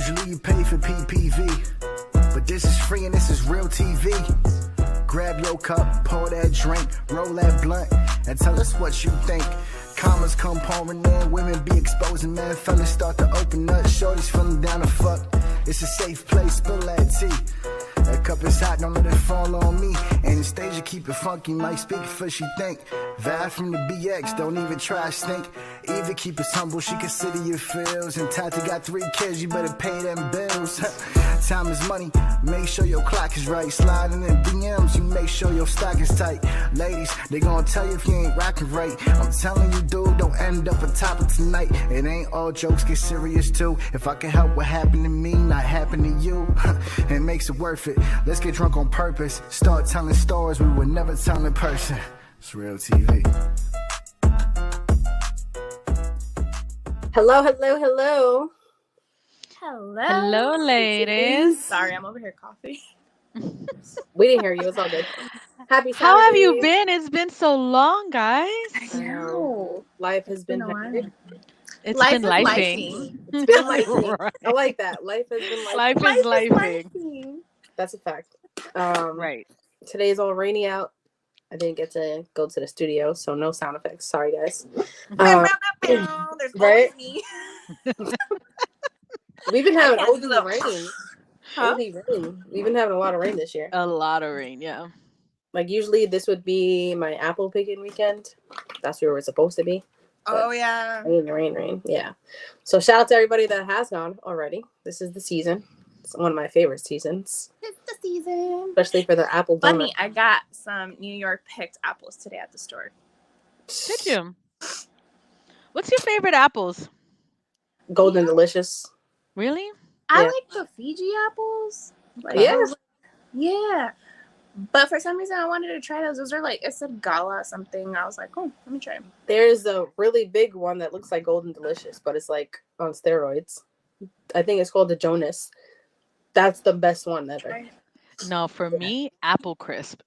Usually you pay for PPV, but this is free and this is real TV. Grab your cup, pour that drink, roll that blunt, and tell us what you think. Commas come pouring in, women be exposing, man. Fellas start to open up, shorties feeling down to fuck. It's a safe place, spill that tea. That cup is hot, don't let it fall on me. And the stage you keep it funky, might speak for she think. Vibe from the BX, don't even try stink. Eva keep us humble, she consider your feels. And Tati got 3 kids, you better pay them bills. Time is money, make sure your clock is right. Sliding in DMs, you make sure your stock is tight. Ladies, they gonna tell you if you ain't rocking right. I'm telling you, dude, don't end up on top of tonight. It ain't all jokes, get serious too. If I can help what happened to me, not happen to you, it makes it worth it. Let's get drunk on purpose. Start telling stories we would never tell in person. It's real TV. Hello, hello, hello. Hello. Hello, ladies. Sorry, I'm over here coughing. We didn't hear you. It's all good. Happy Saturday. How have you been? It's been so long, guys. I know. Life has been a while. hectic. It's Life been is lifing. It's been lifing. Right. I like that. Life has been lifing. Life is lifing. That's a fact. Right. Today is all rainy out. I didn't get to go to the studio, so no sound effects. Sorry, guys. There's right? always me. We've been having I can't OD do that. rain. Huh? OD rain. We've been having a lot of rain this year. A lot of rain, yeah. Like usually this would be my apple picking weekend. That's where we're supposed to be. Oh, yeah. Rain. Yeah. So shout out to everybody that has gone already. This is the season. It's one of my favorite seasons. It's the season. Especially for the apple donut. Funny, I got some New York picked apples today at the store. Did you? What's your favorite apples? Golden Delicious. Really? I Yeah. like the Fiji apples. Like, Yeah. Yeah. But for some reason, I wanted to try those. Those are like, it said Gala something. I was like, oh, let me try them. There's a really big one that looks like Golden Delicious, but it's like on steroids. I think it's called the Jonas. That's the best one ever. No, for me, apple crisp.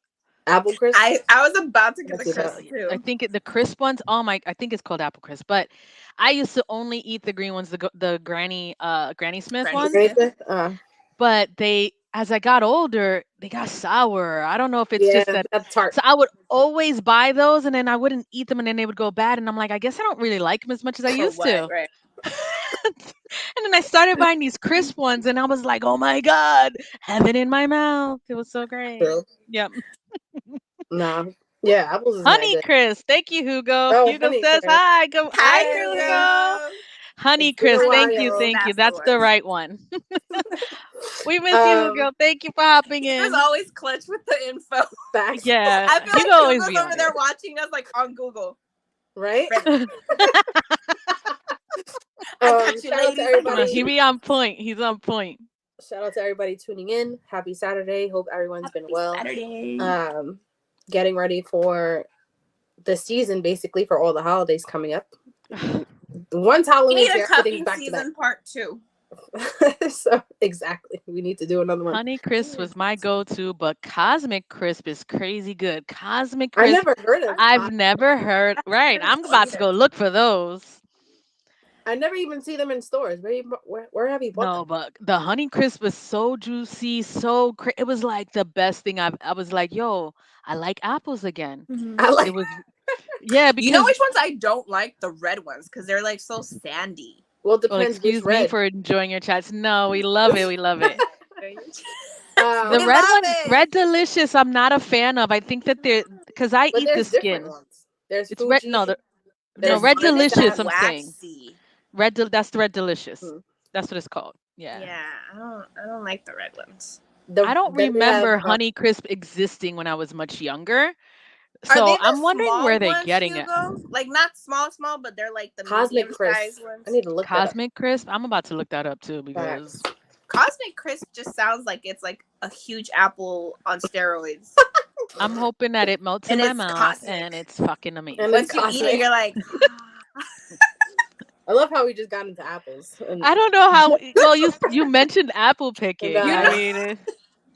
Apple crisp? I was about to get the Let's see crisp too. I think the crisp ones. Oh my! I think it's called apple crisp. But I used to only eat the green ones, the Granny Smith Granny ones. Smith. But as I got older, they got sour. I don't know if it's just that. That's tart. So I would always buy those, and then I wouldn't eat them, and then they would go bad. And I'm like, I guess I don't really like them as much as I used to. Right. And then I started buying these crisp ones, and I was like, oh my God, heaven in my mouth. It was so great. True. Yep. Nah. Yeah, apples is Honey not good. Crisp. Thank you, Hugo. Oh, Hugo Honey says Crisp. hi. Go. Hi, Hugo. Honey It's been a Crisp. Thank while. you. Thank you. That's That's the the right one. We miss you, Hugo. Thank you for hopping in. There's always clutch with the info. Facts. Yeah. I feel Hugo like always Hugo's be on over it. there watching us like on Google. Right? I got you, shout out to ladies. everybody. He be on point. He's on point. Shout out to everybody tuning in. Happy Saturday. Hope everyone's been well. Saturday. Getting ready for the season, basically, for all the holidays coming up. Once we Halloween, need a everything's cupping back to season part 2. back. So exactly, we need to do another one. Honey Crisp was my go-to, but Cosmic Crisp is crazy good. Cosmic Crisp. I never heard of. I've never heard. Right. I'm about to go look for those. I never even see them in stores. Where have you bought No, them? but the Honey Crisp was so juicy, so it was like the best thing I was like, yo, I like apples again. I like. It was, yeah, because You know which ones I don't like? The red ones, because they're like so sandy. Well, it well, depends. excuse which me red. for enjoying your chats. No, we love it. We love it. Um, The We red love one, it. Red Delicious, I'm not a fan of. I think that they're because I but eat the there's different skin. ones. There's It's Fuji. red. No, no, there's Red Vitamin Delicious. Fat. I'm saying waxy. that's the Red Delicious. Hmm. That's what it's called. Yeah. Yeah, I don't like the red ones. I don't Then we remember have, Honey Crisp existing when I was much younger. Are So they the I'm wondering small where they're ones, getting it. Hugo? Like not small, but they're like the Cosmic medium-sized Crisp. ones. I need to look that up. Cosmic Crisp. I'm about to look that up too because Cosmic Crisp just sounds like it's like a huge apple on steroids. I'm hoping that it melts And in my it's mouth cosmic. and it's fucking amazing. And Once it's you eat cosmic. it, you're like, I love how we just got into apples. And I don't know how. Well, you mentioned apple picking. No. I mean,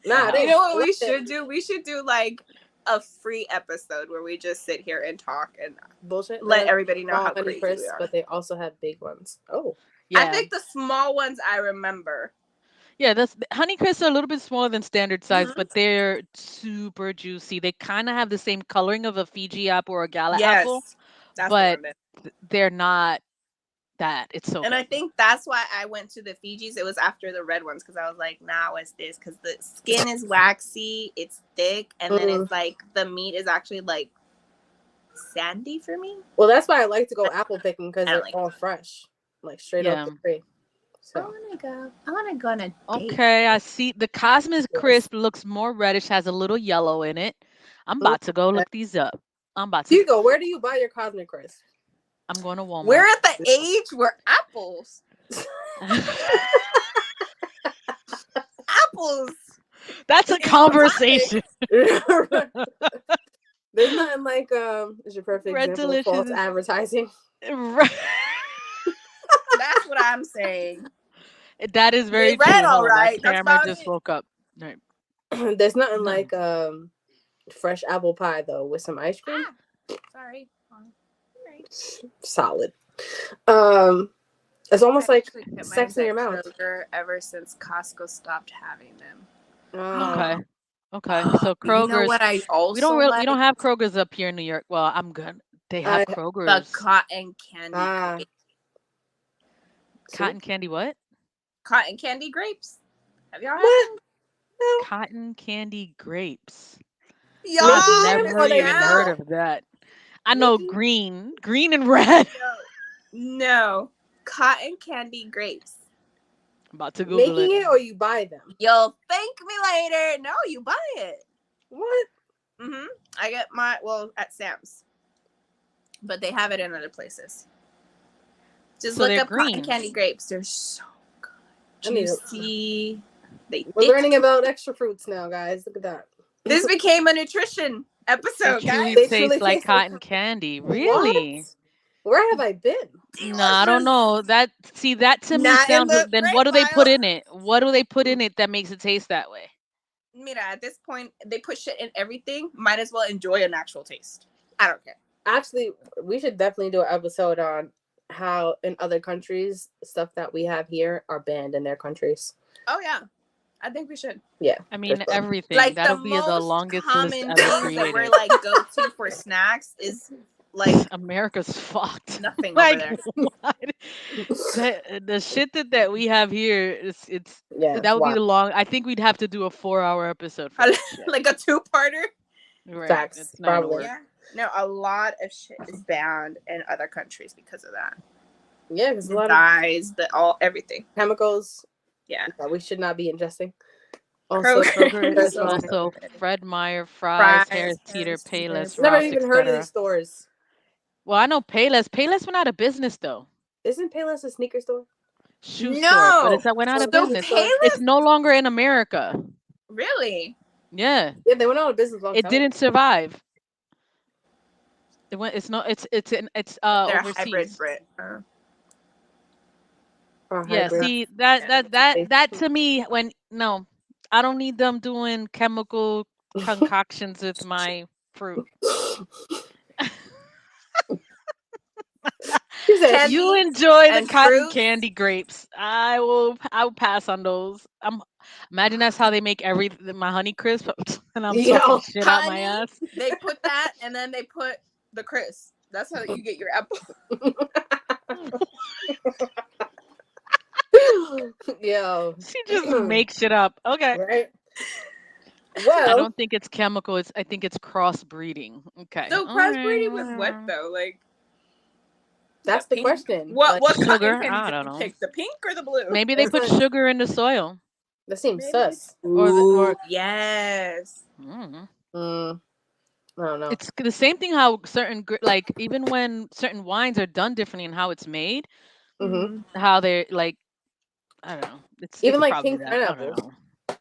nah, you know what we should do? We should do like a free episode where we just sit here and talk and bullshit. let everybody know how Honey crazy Crisp, we are. but they also have big ones. Oh, I Yeah. think the small ones I remember. Yeah, that's Honeycrisps are a little bit smaller than standard size, Mhm. but they're super juicy. They kind of have the same coloring of a Fiji apple or a Gala apple, Yes, that's the but one. That, they're not that. It's so and I good. think that's why I went to the Fijis. It was after the red ones because I was like, nah, what's this? Because the skin is waxy, it's thick, and then it's like the meat is actually like sandy for me. Well, that's why I like to go apple picking because I they're don't like all fresh, like straight off Yeah. the tree. I So want to go. I want to go on a date. Okay, I see the Cosmic Yes. Crisp looks more reddish, has a little yellow in it. I'm about to go look these up. I'm about to. Hugo, where do you buy your Cosmic Crisp? I'm going to We're Walmart. at the age where apples. Apples. That's a is the conversation. There's nothing like is your perfect Red example of false Delicious. advertising. Right. That's what I'm saying. That is very They read true. all Hold on, my right. That's camera about just it. woke up. Right. There's nothing No. like fresh apple pie though with some ice cream. Sorry. Solid. It's almost like sex in your mouth. Ever since Costco stopped having them. Okay. Okay. So You know Kroger's. what I also We don't really. like? We don't have Kroger's up here in New York. Well, I'm good. They have I- The Kroger's. cotton candy grapes. Cotton candy. What? Cotton candy grapes. Have y'all had What? them? No. Cotton candy grapes. Y'all Mickey I've Mouse? never Are they even heard real? of that. I know Mickey? green and red. No. Cotton candy grapes. I'm about to Google Making it. it or you buy them? You'll thank me later. No, you buy it. What? I get at Sam's, but they have it in other places. Just So look they're up cotton green. candy grapes. They're so good, juicy. We're learning about extra fruits now, guys. Look at that. This became a nutrition They episode, truly guys. taste like cotton candy. Really? What? Where have I been? No, I don't know. That to me Not in sounds. the Then grape what do they put aisle. in it? What do they put in it that makes it taste that way? Mira, at this point, they put shit in everything. Might as well enjoy an actual taste. I don't care. Actually, we should definitely do an episode on how in other countries stuff that we have here are banned in their countries. Oh yeah, I think we should. Yeah, I mean, everything. Like That'll the be the most longest list common ever things that we're created. like go to for snacks is like America's fucked. nothing Like over there. what? The shit that we have here is it's yeah. that would be the long. I think we'd have to do a 4-hour episode for that shit. Like a two-parter. Right. Facts, It's not gonna probably. work. Yeah. No, a lot of shit is banned in other countries because of that. Yeah, because a The lot of dyes, everything. chemicals Yeah. that we should not be ingesting. Also, Kroger is So also good. Fred Meyer, Fry's, Harris Harris Teeter, Teeter. Payless, never Ralph's, even heard of etc. these stores. Well, I know Payless. Payless went out of business though. Isn't Payless a sneaker store? Shoe store, but No. went out of So business. Payless? It's no longer in America. Really? Yeah, Yeah, they went out of business a long it time. didn't survive. It went. It's not. It's They're overseas. a hybrid brand. Yeah. Hybrid. See that to me when no, I don't need them doing chemical concoctions with my fruit. She said, Candy You enjoy the and cotton fruits. candy grapes. I will pass on those. Imagine that's how they make my honey crisp and I'm Yo, sucking shit out my Honey, ass. they put that and then they put the crisp. That's how you get your apple. yo, She just makes shit up. Okay. right? I Well, don't think it's chemical. I think it's crossbreeding. Okay. So All crossbreeding right, with what though? Like that's the pink? question. What Like, Sugar? cotton I candy don't did you know. pick? The pink or the blue? Maybe they put sugar in the soil. that seems sus. Ooh, yes. Mm. I don't know. It's the same thing how like even when certain wines are done differently in how it's made, Mm-hmm. how they're like I don't know. Even it's like probably pink that. I don't pineapples. know.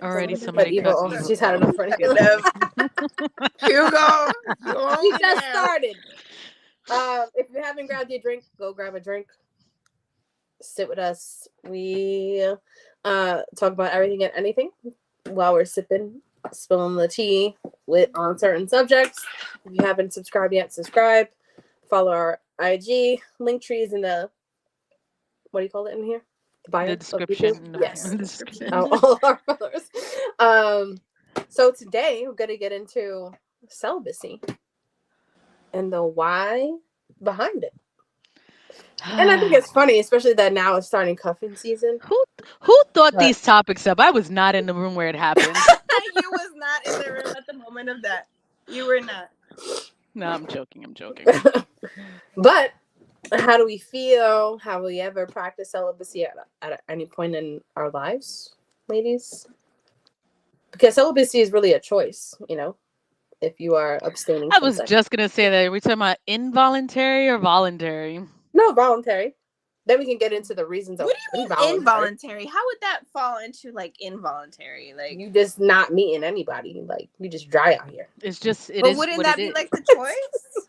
Already Somebody somebody Eva, cut oh, me she's had off. enough for now. Hugo, We just started. If you haven't grabbed your drink, go grab a drink. Sit with us. We talk about everything and anything while we're sipping, spilling the tea on certain subjects. If you haven't subscribed yet, subscribe. Follow our IG. Link trees in the what do you call it in here? The bio The of YouTube? description. Yes. The Description. description. All of our followers. So today we're gonna get into celibacy and the why behind it. And I think it's funny, especially that now it's starting cuffing season. Who thought But these topics up? I was not in the room where it happened. You was not in the room at the moment of that. You were not. No, I'm joking. I'm joking. but how do we feel? Have we ever practiced celibacy at any point in our lives, ladies? Because celibacy is really a choice, if you are abstaining I from was sex. just gonna say that. Are we talking about involuntary or voluntary? No, voluntary. Then we can get into the reasons of What do you mean involuntary? How would that fall into like involuntary? Like You just not meeting anybody. Like you just dry out here. It's just it but is wouldn't what that it be is. like the choice?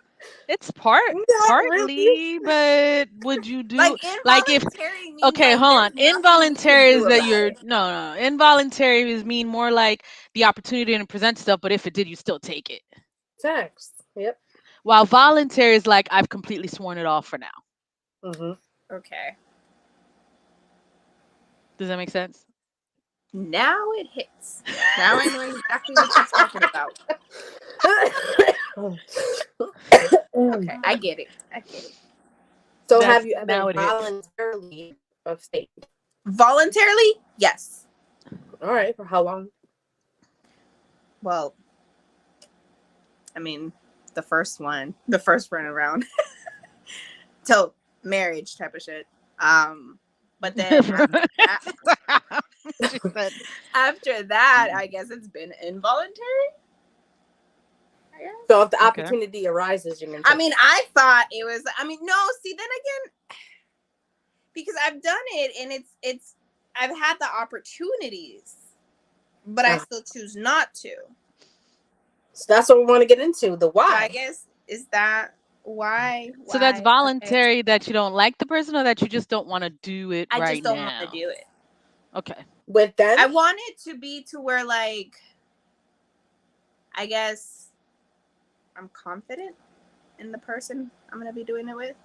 It's Not really. partly, but would you do Like like if involuntary means okay, like hold on. there's nothing we can Involuntary is do that about you're it. no. Involuntary is mean more like the opportunity to present stuff, but if it did, you still take it. Facts. Yep. While voluntary is like I've completely sworn it off for now. Mm-hmm. Okay. Does that make sense? Now it hits. Now I know exactly what you're talking about. Okay, I get it. So That's have you ever now it hits. voluntarily abstained? Voluntarily? Yes. All right. For how long? Well, I mean, the first run around. Till marriage type of shit. But then She said, after that, I guess it's been involuntary. I guess. So if the Okay. opportunity arises, you're gonna. I mean, I thought it was. I mean, no. See, then again, because I've done it and it's I've had the opportunities, but I still choose not to. So that's what we want to get into. The So why. I guess is that why? So that's Okay. voluntary that you don't like the person or that you just don't want to do it I right just don't now. want to do it. Okay. With them. I want it to be to where like I guess I'm confident in the person I'm gonna be doing it with.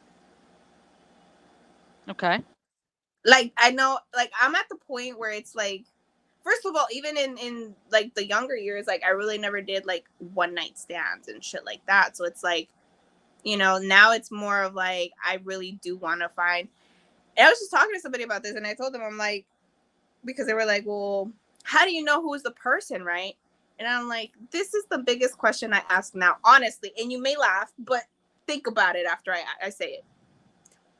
Okay. Like I know, like I'm at the point where it's like, first of all, even in like the younger years, like I really never did like one night stands and shit like that. So it's like, now it's more of like I really do want to find. And I was just talking to somebody about this, and I told them I'm like, because they were like, well, how do you know who's the person, right? And I'm like, this is the biggest question I ask now, honestly. And you may laugh, but think about it after I say it.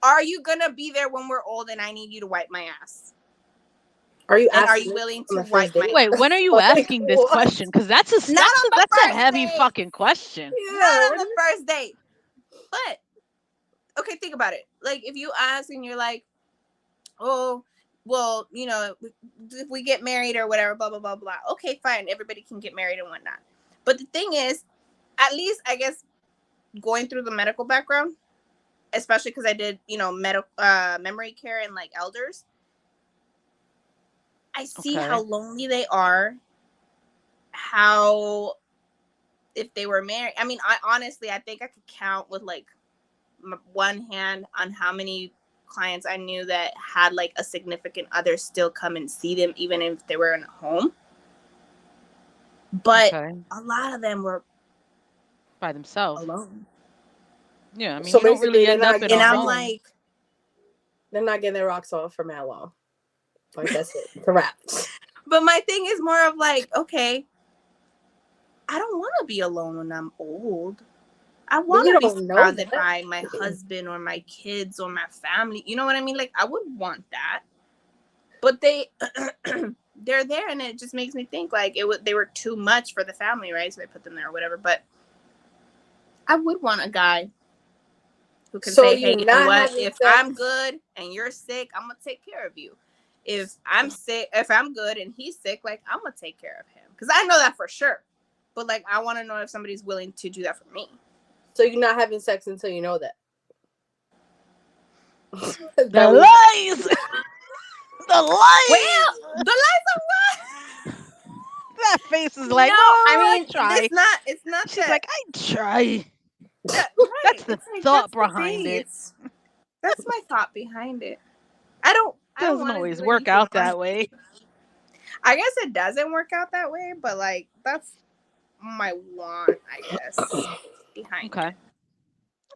Are you gonna be there when we're old and I need you to wipe my ass? Are you And are asking you willing on to the wipe first my date? Wait, when are you Like, asking this what? question? Because that's Not on the a first heavy date. fucking question. Yeah. Not on the first date. But okay, think about it. Like if you ask and you're like, oh, well, if we get married or whatever, blah blah blah blah. Okay, fine. Everybody can get married and whatnot. But the thing is, at least I guess going through the medical background, especially because I did, memory care and like elders. I see Okay. how lonely they are. How if they were married. I mean, I think I could count with like one hand on how many clients I knew that had like a significant other still come and see them even if they were in a home. But Okay. a lot of them were By themselves. alone. Yeah, I mean, So you don't basically, really they're end up not in And a I'm home. like, they're not getting their rocks off for mad long. Like that's it. It's a wrap. but my thing is more of like, okay, I don't want to be alone when I'm old. I want you to be don't know surrounded that. by my husband or my kids or my family. You know what I mean? Like I would want that. But they're there, and it just makes me think like they were too much for the family, right? So they put them there or whatever. But I would want a guy who can So say, you're hey, you know not what? having If sex. I'm good and you're sick, I'm gonna take care of you. If I'm sick, if I'm good and he's sick, like I'm gonna take care of him. Because I know that for sure. But like I want to know if somebody's willing to do that for me. So you're not having sex until you know that. The lies! The lies! Well, the lies are what? That face is like, no, oh, I mean, try. it's not She's that. like, I try. Right. That's the It's like, thought that's the behind thing. it. That's my thought behind it. I don't Doesn't want to always do work anything out on that way. I guess it doesn't work out that way, but like that's my want, I guess, behind Okay. it.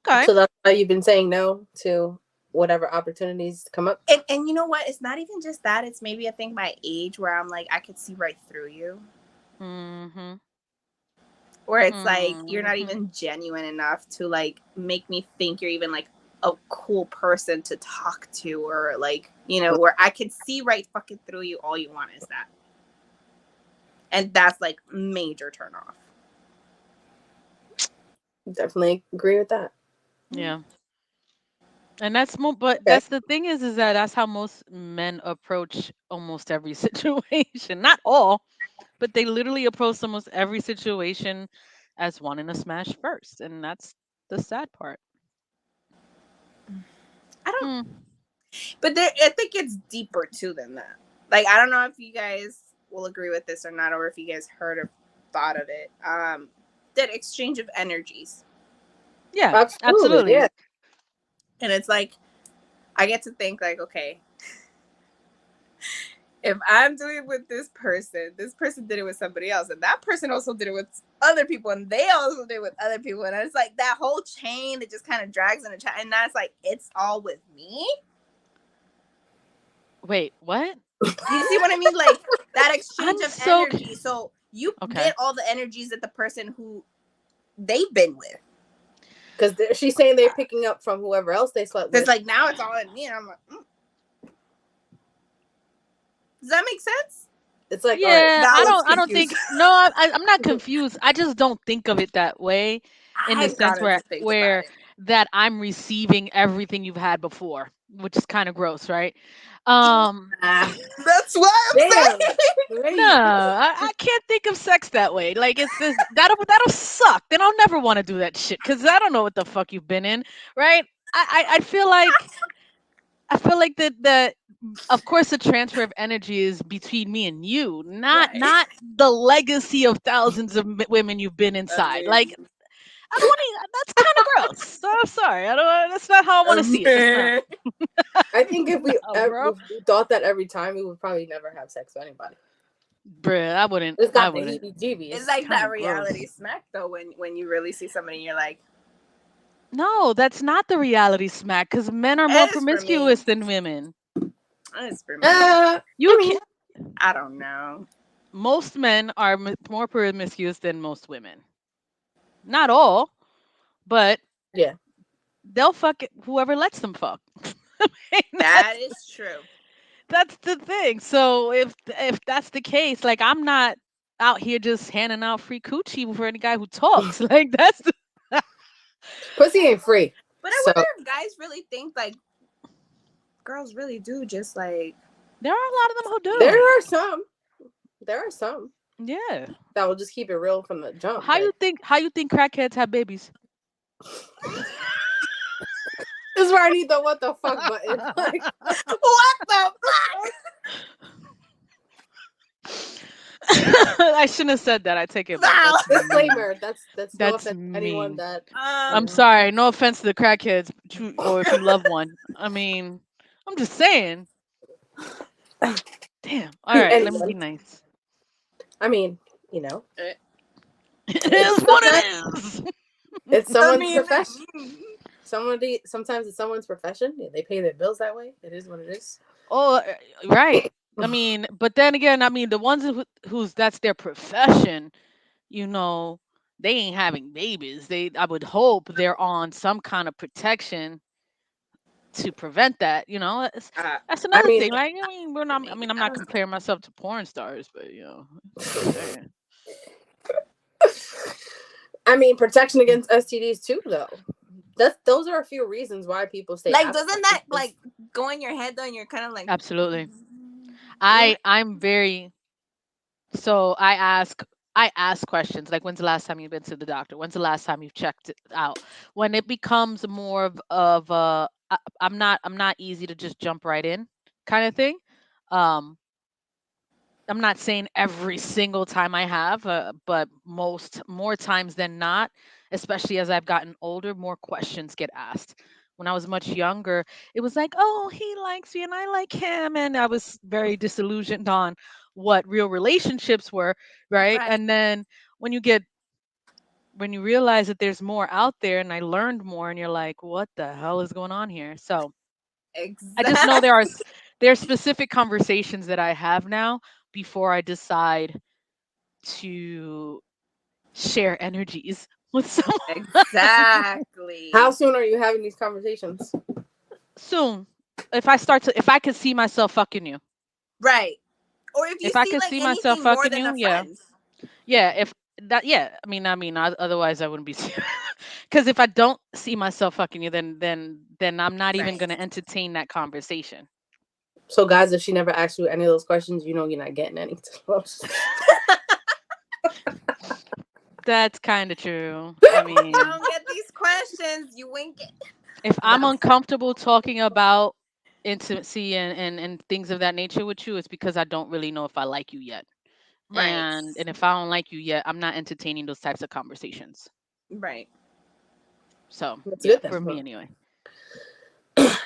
Okay. So that's why you've been saying no to whatever opportunities come up. And you know what? It's not even just that. It's maybe I think my age where I'm like I could see right through you. Mhm. Where it's like you're not Mhm. even genuine enough to like make me think you're even like a cool person to talk to, or like, you know, where I could see right fucking through you. All you want is that. And that's like major turn off. Definitely agree with that. Yeah. And that's but Okay. that's the thing is that that's how most men approach almost every situation. Not all, but they literally approach almost every situation as wanting to smash first, and that's the sad part. I don't Hmm. but there I think it's deeper too than that. Like I don't know if you guys will agree with this or not, or if you guys heard or thought of it. That exchange of energies. Yeah, Absolutely. absolutely. Yeah. And it's like I get to think like, okay, if I'm doing it with this person did it with somebody else, and that person also did it with other people, and they also did it with other people, and it's like that whole chain that just kind of drags in a chat, and that's like it's all with me. Wait, what? You see what I mean? Like that exchange I'm of so energy. So you okay. get all the energies that the person who they've been with. Because she's saying they're picking up from whoever else they slept Because with. like now it's all in me, and I'm like, does that make sense? It's like, all right, Yeah, That looks I don't confused. think no, I'm not confused. I just don't think of it that way in the I've sense gotten to think about where it. that I'm receiving everything you've had before, which is kind of gross, right? Um That's what I'm damn. saying. The way no, you, I can't think of sex that way. Like it's this that'll suck. Then I'll never want to do that shit cuz I don't know what the fuck you've been in, right? I feel like the of course the transfer of energy is between me and you, Right. not the legacy of thousands of women you've been I inside. mean, Like I don't want to. That's kind of gross. So I'm sorry. I don't. That's not how I want I to see it. That's not. mean, I think if we, No, bro. if we thought that every time, we would probably never have sex with anybody. Bruh, I wouldn't. It's I got the wouldn't. it's heebie-jeebies. like Kind that of reality gross. smack though when you really see somebody and you're like, No, that's not the reality smack. Because men are more it is for me. promiscuous than women. It is for me. You I can. mean, I don't know. Most men are more promiscuous than most women. Not all, but yeah. they'll fuck whoever lets them fuck. That is true. That's the thing. So if that's the case, like I'm not out here just handing out free coochie for any guy who talks. Like that's the Pussy ain't free. But I So wonder if guys really think like girls really do just like there are a lot of them who there do. are some. There are some Yeah. that will just keep it real from the jump. How But you think crackheads have babies? this is where I need the what the fuck button. Like, what the fuck? I shouldn't have said that. I take it back. Wow. That's mean. disclaimer. That's no That's offense to anyone mean. that you I'm Um, know. sorry. No offense to the crackheads, or if you love one. I mean, I'm just saying. Damn. All right. Let me be Anyone. nice. I mean, you know, It it's is what sometimes it is. it's I someone's mean, profession. Sometimes it's someone's profession. Yeah, they pay their bills that way. It is what it is. Oh, right. I mean, but then again, I mean, the ones who's that's their profession, you know, they ain't having babies. I would hope they're on some kind of protection to prevent that. You know, that's I another mean, thing. Like, I mean, we're not. I maybe mean, I'm I not don't know. comparing myself to porn stars, but just saying. I mean protection against STDs too, though. Those are a few reasons why people stay Like, abstinent. doesn't that like go in your head though? And you're kind of like, Absolutely. Yeah. I'm very so I ask questions like when's the last time you've been to the doctor? When's the last time you've checked it out? When it becomes more of I'm not easy to just jump right in kind of thing. Um I'm not saying every single time I have, but more times than not, especially as I've gotten older, more questions get asked. when I was much younger, it was like, oh, he likes me and I like him. And I was very disillusioned on what real relationships were, right? Right. And then when you get when you realize that there's more out there and I learned more and you're like, what the hell is going on here? So I just know Exactly. there are specific conversations that I have now before I decide to share energies with someone. How Exactly. soon are you having these conversations? Soon. If I could see myself fucking you. Right. Or if you If I see could like see myself anything more fucking than you, a yeah. friend. Yeah, if that yeah, otherwise I wouldn't be cuz if I don't see myself fucking you then I'm not even Right. going to entertain that conversation. So, guys, if she never asks you any of those questions, you know you're not getting any. That's kind of true. I You mean, don't get these questions, you wink it. if I'm No. uncomfortable talking about intimacy and things of that nature with you, it's because I don't really know if I like you yet. Right. And if I don't like you yet, I'm not entertaining those types of conversations. Right. So, That's yeah, good then. for me anyway.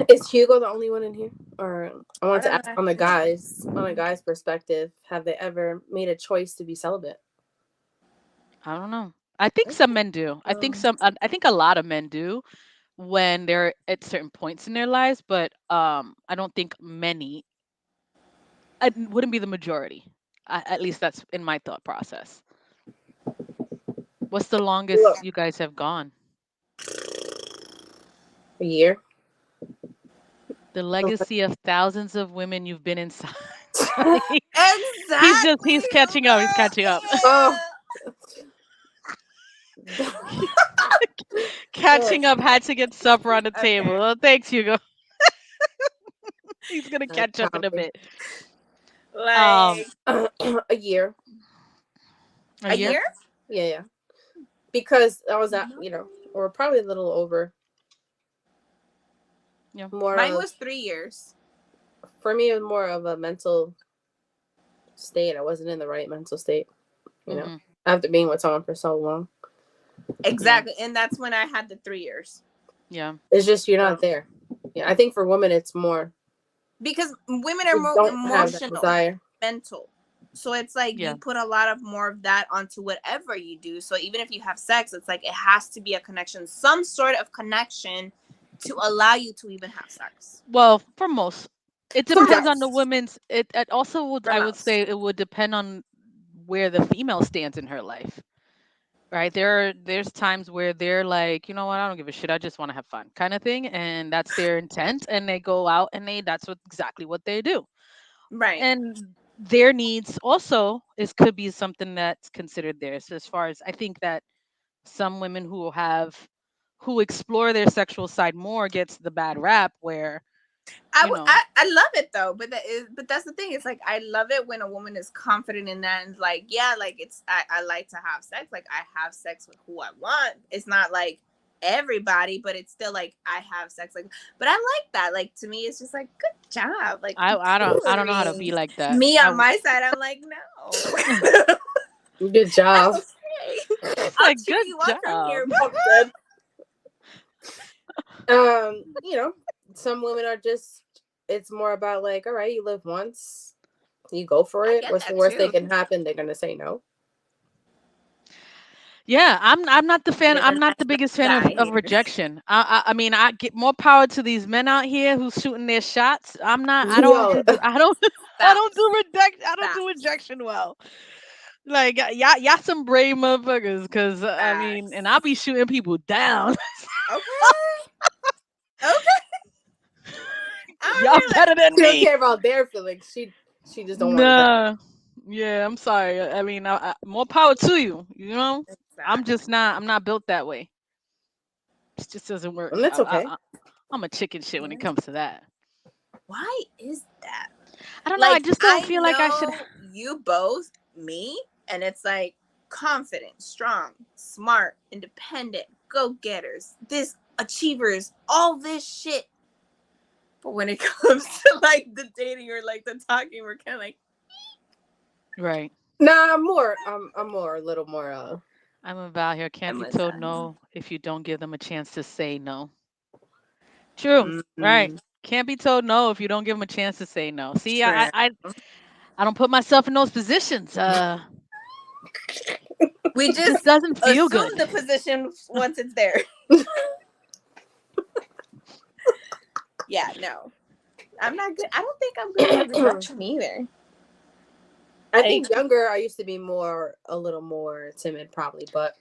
Is Hugo the only one in here? Or I want to ask Uh, on a guy's perspective, have they ever made a choice to be celibate? I don't know. I think some men do. um, I think a lot of men do when they're at certain points in their lives, but I don't think many. It wouldn't be the majority. At least that's in my thought process. What's the Look, longest you guys have gone? a year. The legacy of thousands of women you've been inside. exactly, He's catching up. He's catching up. Oh, oh, Catching up had to get supper on the table. Okay. Well, thanks, Hugo. He's gonna that's catch up in a counting. bit. Um, Like A year. a a year. year? Yeah, yeah. Because I was at, No. or probably a little over. Yeah. More Mine of, was 3 years. for me, it was more of a mental state. I wasn't in the right mental state, you know, Hmm. after being with someone for so long. Yeah. Exactly. And that's when I had the 3 years. Yeah. It's just you're not So there. Yeah, I think for women, it's more, because women are you more don't have that emotional, desire. mental. So it's like Yeah. you put a lot of more of that onto whatever you do. So even if you have sex, it's like it has to be a connection, some sort of connection to allow you to even have sex. Well, for most, it For depends on the most. woman's. It also would. For I would say most. it would depend on where the female stands in her life. Right. There's times where they're like, you know what, I don't give a shit. I just want to have fun, kind of thing, and that's their intent, and they go out and that's exactly what they do. Right. And their needs also is could be something that's considered theirs. So as far as I think that some women who explore their sexual side more gets the bad rap where you know I love it though, but that's the thing. It's like I love it when a woman is confident in that and like yeah, like I like to have sex. Like I have sex with who I want. It's not like everybody, but it's still like I have sex. Like, but I like that. Like to me, it's just like good job. Like keep I don't know how to touring. be like that. Me on my side, I'm like no. Good I'm job. okay. It's I'll like cheer good you on from job. here. I'm dead. You know, some women are just, it's more about like, all right, you live once, you go for I it. get What's the that worst too. that can happen? They're gonna say no. Yeah, I'm not the fan. I'm Living not life, the let biggest fan die of here. rejection. I mean, I get more power to these men out here who's shooting their shots. I'm not. I don't Yo, do. I don't. I don't Facts. do reject. I don't do Facts. rejection well. Like y'all some brave motherfuckers. Cause I mean, and Facts. I'll be shooting people down. Okay. Okay. I'm Y'all here better than she don't me. care about their feelings. She just don't want to die. Nah. Yeah, I'm sorry. I mean, more power to you. You know, like I'm exactly. just not. I'm not built that way. It just doesn't work. And that's okay. I'm a chicken shit when it Yeah. comes to that. Why is that? I don't know. I Like just don't I feel like I should. know you both, me, and it's like confident, strong, smart, independent, go-getters, this achievers, all this shit. But when it comes to like the dating or like the talking, we're kind of like, Right. Nah, I'm more a little more. I'm about here. Can't I'm be with told that. no if you don't give them a chance to say no. True. Right. Mm-hmm. Can't be told no if you don't give them a chance to say no. See, True. I don't put myself in those positions. We It just just doesn't feel assume good. the position once it's there. Yeah, no. I'm not good. I don't think I'm good at rejection either. I think younger, I used to be a little more timid, probably. But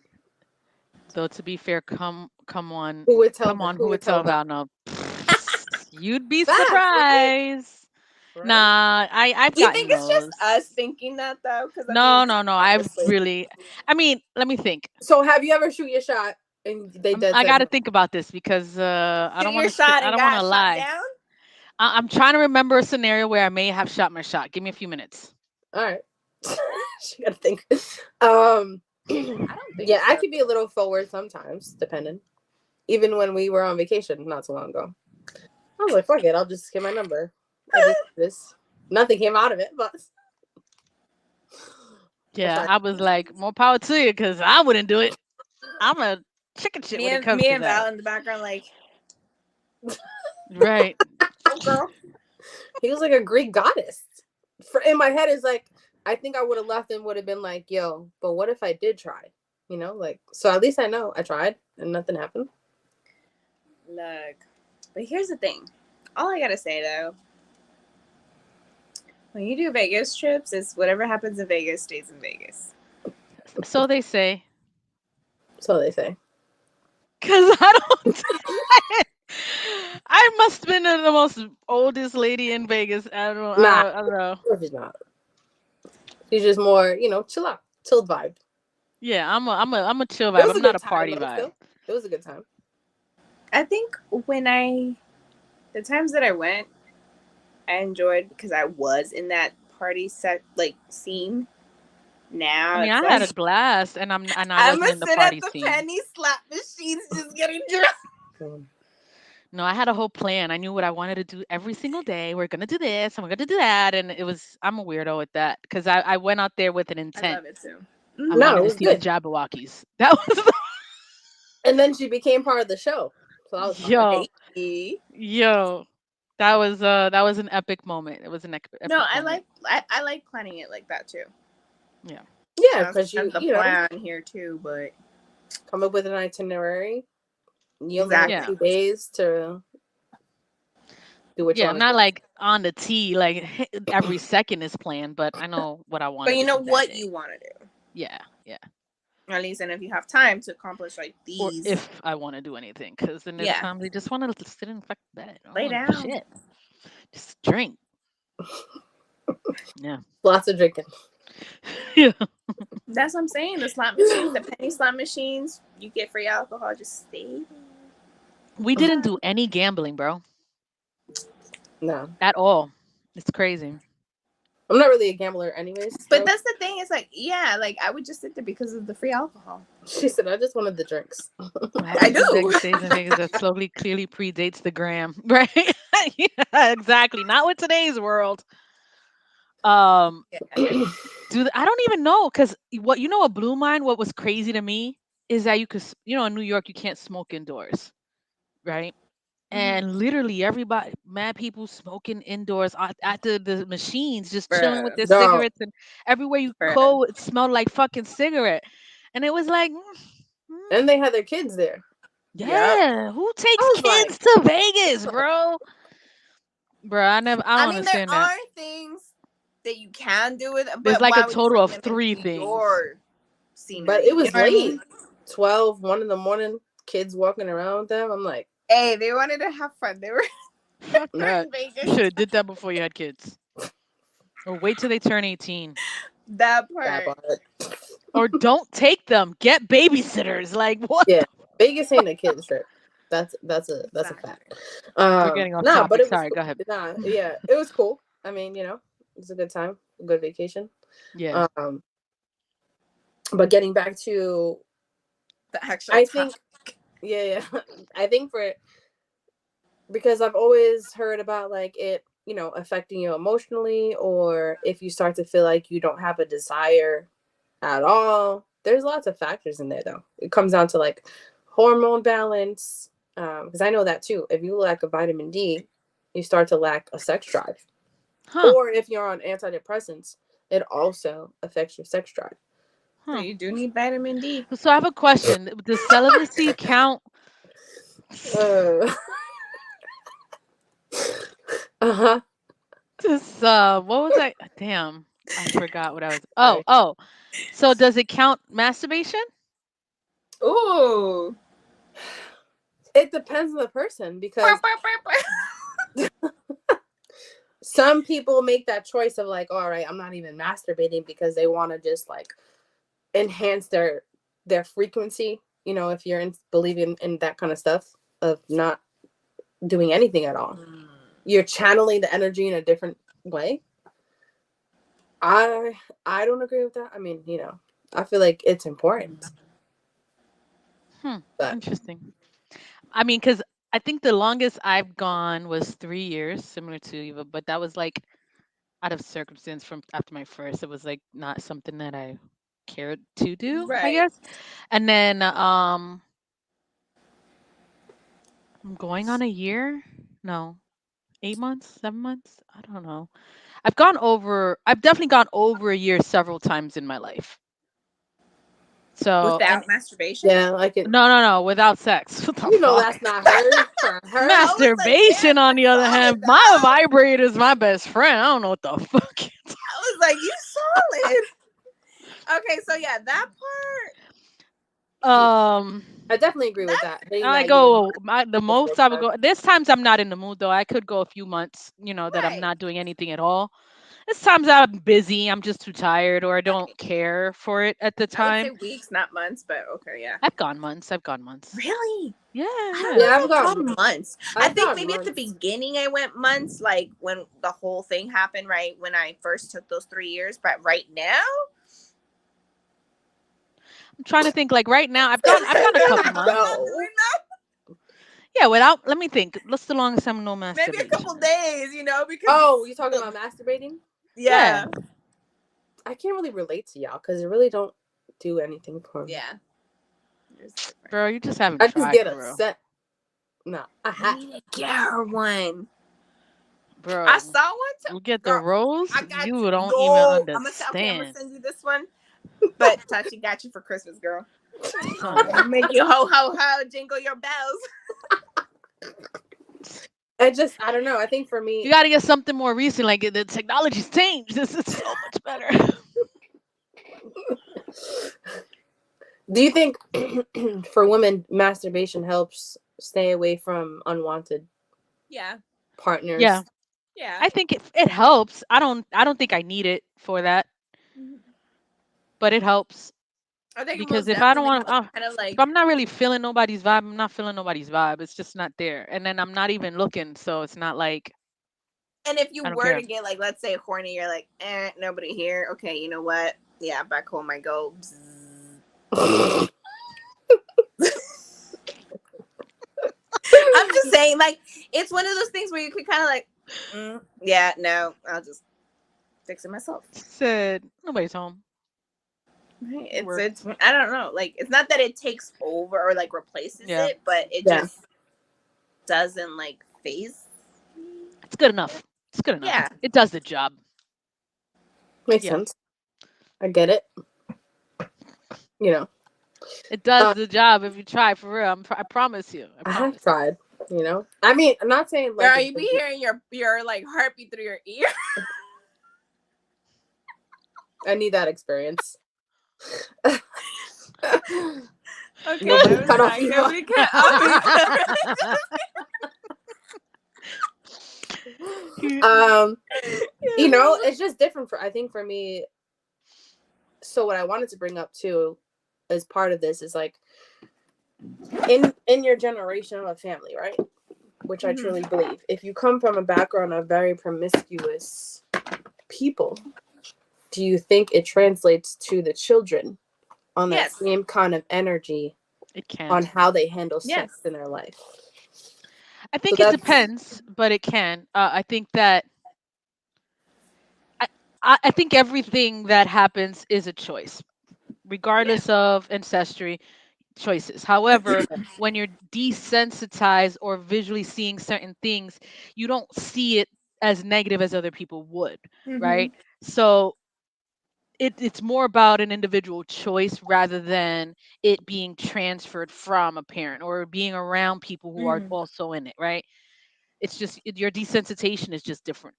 Though to be fair, come on, who would tell? come on, Who who would would tell tell about? about no? You'd be Facts, right? surprised. Right? Nah, I've Do you think gotten it's just those. us thinking that though? Because I mean, No, no, no. I've obviously. really. I mean, let me think. So, have you ever shoot your shot and they dead I said got to no? think about this because I Shoot don't your want to. shot I and don't want to got shot lie. down? I'm trying to remember a scenario where I may have shot my shot. Give me a few minutes. All right. She gotta think. Um, I don't think yeah, I so. could be a little forward sometimes, depending. Even when we were on vacation not so long ago, I was like, "Fuck it, I'll just get my number." I just this. Nothing came out of it, but Yeah, I was like, more power to you because I wouldn't do it. I'm a chicken shit when it comes Me to and that. Val in the background, like, Right. oh girl. he was like a Greek goddess. In my head, is like I think I would have left and would have been like, "Yo, but what if I did try?" You know, like so. At least I know I tried and nothing happened. Look, but here's the thing. All I gotta say though, when you do Vegas trips, it's whatever happens in Vegas stays in Vegas. So they say. So they say. Cause I don't. I must have been the most oldest lady in Vegas. I don't. Nah, I don't know. she's not. She's just more, chill out, chilled vibe. Yeah, I'm a chill It vibe. was a I'm not good a time party though. vibe. Still, it was a good time. I think the times that I went, I enjoyed because I was in that party set like scene. I Now mean, it's I had a like blast, and I I'm wasn't gonna in the sit at party the scene. penny slot machines just getting drunk. Mm. No, I had a whole plan. I knew what I wanted to do every single day. We're gonna do this, and we're gonna do that, and it was. I'm a weirdo with that because I went out there with an I intent. love it too. I No, wanted it to was see the good. Jabberwockies. That was And then she became part of the show, so that was fire. yo, Hey. yo. That was an epic moment. It was an No, epic moment. I like planning it like that too. Yeah. Yeah, That's because kind of the plan here too, but come up with an itinerary. You only have exactly. Yeah. 2 days to do what you Yeah, I'm want to not do. like on the T, like every second is planned, but I know what I want But to you know do that what day. you want to do. Yeah, yeah. At least, and if you have time to accomplish like Or these, if I want to do anything, because then there's yeah, times they just want to sit in fucking bed. I don't lay want to do down. shit. Just drink. Yeah. Lots of drinking. Yeah. That's what I'm saying. The slot machines, the penny slot machines, you get free alcohol. Just stay We didn't do any gambling, bro, No, at all. It's crazy. I'm not really a gambler, anyways. But So that's the thing. It's like, yeah, like I would just sit there because of the free alcohol. she said, I just wanted the drinks. What I happens in do. Vegas stays in Vegas. That slowly, clearly predates the gram, right? Yeah, exactly. Not with today's world. Um, I don't even know because what blew mine. What was crazy to me is that in New York you can't smoke indoors, right? And literally everybody, mad people smoking indoors at the machines, just chilling with Bruh, their No, cigarettes, and everywhere you bruh. go, it smelled like fucking cigarette. And it was like, and they had their kids there. Yep. yeah, who takes I was like, kids to Vegas, bro? Bro, I I don't mean, there understand that. are things that you can do with it, There's but like a why would you total bring of them three into things. your but scenery? it You was know what I late. mean? 12, 1 in the morning, kids walking around with them. I'm like, Hey, they wanted to have fun. They were Fuck in that. You Vegas. should have did that before you had kids. Or wait till they turn 18. That that part. part. Or don't take them. Get babysitters. Like what? Yeah, Vegas ain't a kids trip. That's a fact. Exactly. We're getting off Nah, but topic. it was Sorry, cool. go ahead. Nah, yeah, it was cool. I mean, it was a good time, a good vacation. Yeah. Um, but getting back to, The actual I top. think, yeah, I think because I've always heard about like it, affecting you emotionally, or if you start to feel like you don't have a desire at all. There's lots of factors in there, though. It comes down to like hormone balance, because I know that too. If you lack a vitamin D, you start to lack a sex drive. Huh. Or if you're on antidepressants, it also affects your sex drive. So Huh. you do need vitamin D. So I have a question. Does celibacy count? Uh huh. This what was I? Damn, I forgot what I was. Oh, Sorry. oh. So does it count masturbation? Ooh. It depends on the person because some people make that choice of like, all right, I'm not even masturbating because they want to just like enhance their frequency. You know, if you're believing in that kind of stuff of not doing anything at all, you're channeling the energy in a different way. I I don't agree with that. I mean, you know, I feel like it's important, Hmm. but Interesting. I mean, because I think the longest I've gone was 3 years, similar to Eva, but that was like out of circumstance from after my first. It was like not something that I cared to do, I Right. guess. And then I'm going on a year. No, 8 months, 7 months. I don't know. I've definitely gone over a year several times in my life. So, and Without masturbation? yeah, like it. no, without sex. What the You know, fuck? that's not her for her. I was like, Masturbation, damn, on the you other solid hand, my now. vibrator is my best friend. I don't know what the fuck. I was like, you solid. Okay, so yeah, that part. um, I definitely agree with That's that. Hitting I that year go mark the before most I would sex. go. There's times I'm not in the mood though. I could go a few months, that I'm right. not doing anything at all. There's times I'm busy. I'm just too tired, or I don't Right. care for it at the I would say time. weeks, not months, but okay, yeah. I've gone months. I've gone months. Really? Yeah, I don't yeah. know Yeah, if I've gone months. I I've think gone maybe at the months. beginning I went months, like when the whole thing happened, right? When I first took those 3 years. But right now, I'm trying to think. Like right now, I've gone a couple I'm months. not No. doing that. Yeah, without. Let me think. What's the longest time no Maybe a couple masturbation? days, because Oh, you talking about masturbating? Yeah, yeah, I can't really relate to y'all because it really don't do anything for me. yeah. There's different. bro, you just haven't I just tried get for real, upset. No, I I have. need to get her one. I bro. saw one too. You get the Girl, rose. I got You don't even no. I'm gonna say okay. I'm gonna understand. send you this one. But Tachi got you for Christmas, girl. Son. I'm gonna make you ho ho ho, jingle your bells. I don't know. I think for You me, got to get something more recent. Like the technology's changed. This is so much better. do you think for women masturbation helps stay away from unwanted Yeah, Yeah, partners? yeah. I think it helps. I don't think I need it for that, but it helps I think it because most if I don't definitely want helps. to, Kind of if like, I'm not really feeling nobody's vibe, I'm not feeling nobody's vibe. It's just not there, and then I'm not even looking, so it's not like and if you I don't were care. to get like, let's say horny, you're like, nobody here. Okay, you know what? Yeah, back home I go. I'm just saying, like, it's one of those things where you could kind of like, yeah, no, I'll just fix it myself. Said nobody's home. Right? It works. It's I don't know, like it's not that it takes over or like replaces Yeah, it, but it Yeah, just doesn't like phase. it's good enough. It's good enough. Yeah, It does the job. makes Yeah, sense. I get it. You know, it does uh, the job if you try for real. I promise you. I I have promise. tried. You know, I mean, I'm not saying like girl, you be hearing your like heartbeat through your ear. I need that experience. Okay, Nobody I was cut off like, Eva. nobody cut off. um, you know, Yeah. it's just different for I think for me. So what I wanted to bring up too, as part of this, is like in your generation of a family, right? Which I truly believe. If you come from a background of very promiscuous people, do you think it translates to the children on that Yes. same kind of energy It on can. how they handle Yes. sex in their life? I So think it that's depends, but it can. I think that I, I think everything that happens is a choice, Yeah. regardless of ancestry. choices. However, when you're desensitized or visually seeing certain things, you don't see it as negative as other people would, Mm-hmm. right? So it's more about an individual choice rather than it being transferred from a parent or being around people who are Mm. also in it, right? It's just your desensitization is just different.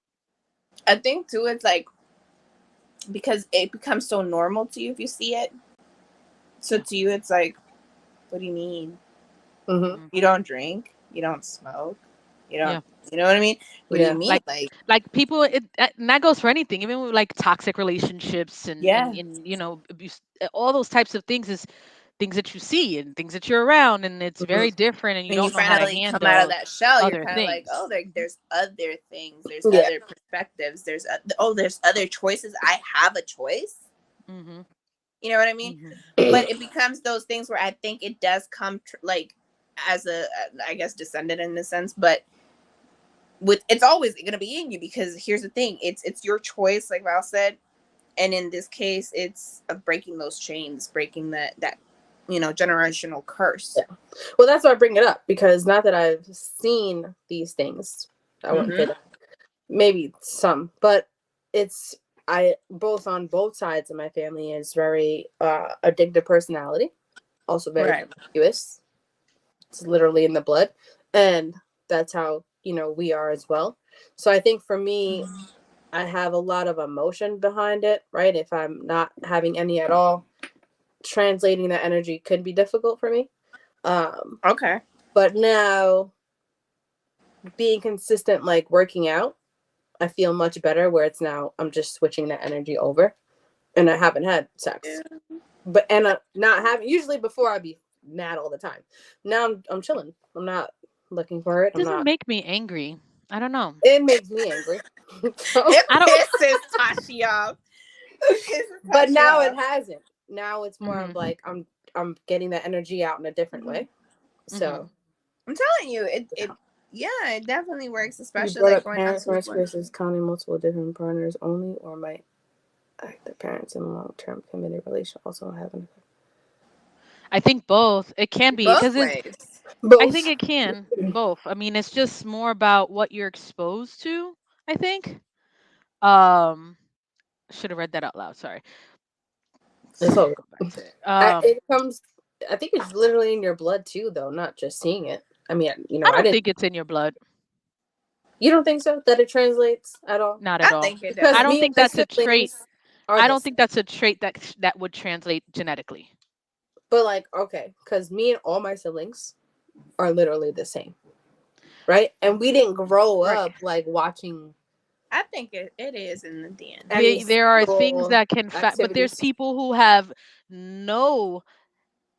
I think too, it's like because it becomes so normal to you if you see it. So Yeah. to you, it's like, what do you mean? Mm-hmm. Mhm. You don't drink, you don't smoke, you don't, Yeah. you know what I mean? What do you Yeah. mean? Like people and that goes for anything, even with like toxic relationships and Yeah. abuse, all those types of things is things that you see and things that you're around, and it's Mm-hmm. very different, and you And you don't know how to finally come out of handle that shell, you're other kind of like, things. oh, there's other things, there's Yeah. other perspectives, there's other choices. I have a choice. Hmm. You know what I mean? Hmm. But it becomes those things where I think it does come like as a, I guess, descendant in a sense, but with it's always going to be in you because here's the thing, it's your choice, like Val said, and in this case, it's of breaking those chains, breaking that generational curse. Yeah. Well, that's why I bring it up because not that I've seen these things, I wouldn't say Mm-hmm. that. Maybe some, but it's I both on both sides of my family is very addictive personality, also very Right. promiscuous. It's literally in the blood, and that's how we are as well. So I think for me, I have a lot of emotion behind it, right? If I'm not having any at all, translating that energy could be difficult for me. Um, Okay. but now being consistent, like working out, I feel much better where it's now I'm just switching that energy over and I haven't had sex. Yeah. But and not having usually before I'd be mad all the time. Now I'm chilling. I'm not looking for it. It I'm doesn't not. make me angry. I don't know. It makes me angry. So, It I don't. pisses Tashi off. It pisses but Tashi now it off. hasn't. Now it's more of Hmm. like I'm getting that energy out in a different Mhm. way. Hmm. So I'm telling you, yeah. yeah, it definitely works, You especially brought like up going out parents to rights one. versus counting multiple different partners only, or might the parents in long term committed relation also have an I think both. It can be Both because it's. ways. I think both. it can both. I mean, it's just more about what you're exposed to. I think. Um, should have read that out loud. Sorry. It's all Go back to it. it comes. I think it's literally in your blood too, though, not just seeing it. I mean, I I don't didn't. think it's in your blood. You don't think so that it translates at all? Not at I all. think it Because I does. don't me and think my that's a trait. siblings are I the don't same. think that's a trait that would translate genetically. But like, okay, because me and all my siblings are literally the same, right? And we didn't grow Right. up like watching I think it is in the DNA. any There are things sexual that can but there's activities. people who have no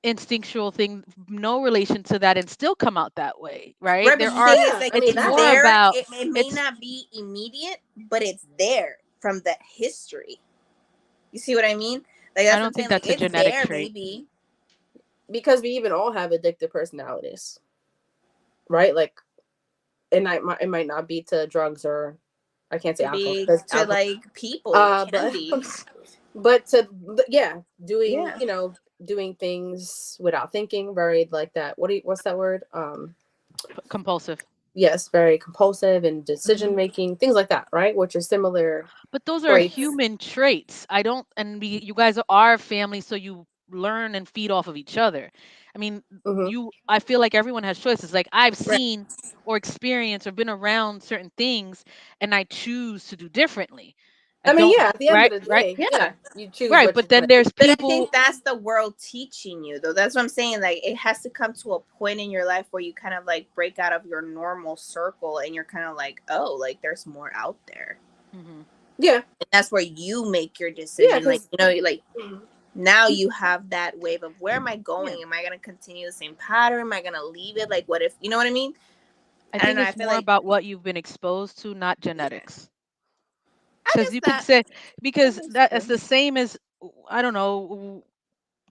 instinctual thing, no relation to that, and still come out that way, right? Right, but There the are. thing is, Yeah, like, I It's mean it's that more there. happens. about. It may It's not be immediate, but it's there from the history. You see what I mean? Like I that's what I'm don't think saying. Like that's a it's genetic there, trait. maybe. Because we even all have addictive personalities, right? Like it might not be to drugs or I can't say To alcohol be because to alcohol. like people, it can But be. but to yeah, doing Yeah. doing things without thinking, very like that. What's that word? Compulsive. Yes, very compulsive and decision Mhm. making, things like that, right? Which are similar But those are traits. human traits. I don't, and you guys are family, so you learn and feed off of each other. I mean, Hmm. I feel like everyone has choices. Like I've Right. seen or experienced or been around certain things, and I choose to do differently. I I mean, don't, yeah, at the end of right, the right, day, Yeah. yeah, you choose right. what But you want then to do. there's But I people. think that's the world teaching you, though. That's what I'm saying. Like, it has to come to a point in your life where you kind of like break out of your normal circle and you're kind of like, oh, like there's more out there. Mhm. Yeah, And that's where you make your yeah, decision. Like, because like now you have that wave of where am I Yeah, going? Am I going to continue the same pattern? Am I going to leave it? Like, what if, you know what I mean? I I don't think know. I it's feel more like, about what you've been exposed to, not yeah, genetics. I Because guess you could that, say, that because is that's true. the same as, I don't know,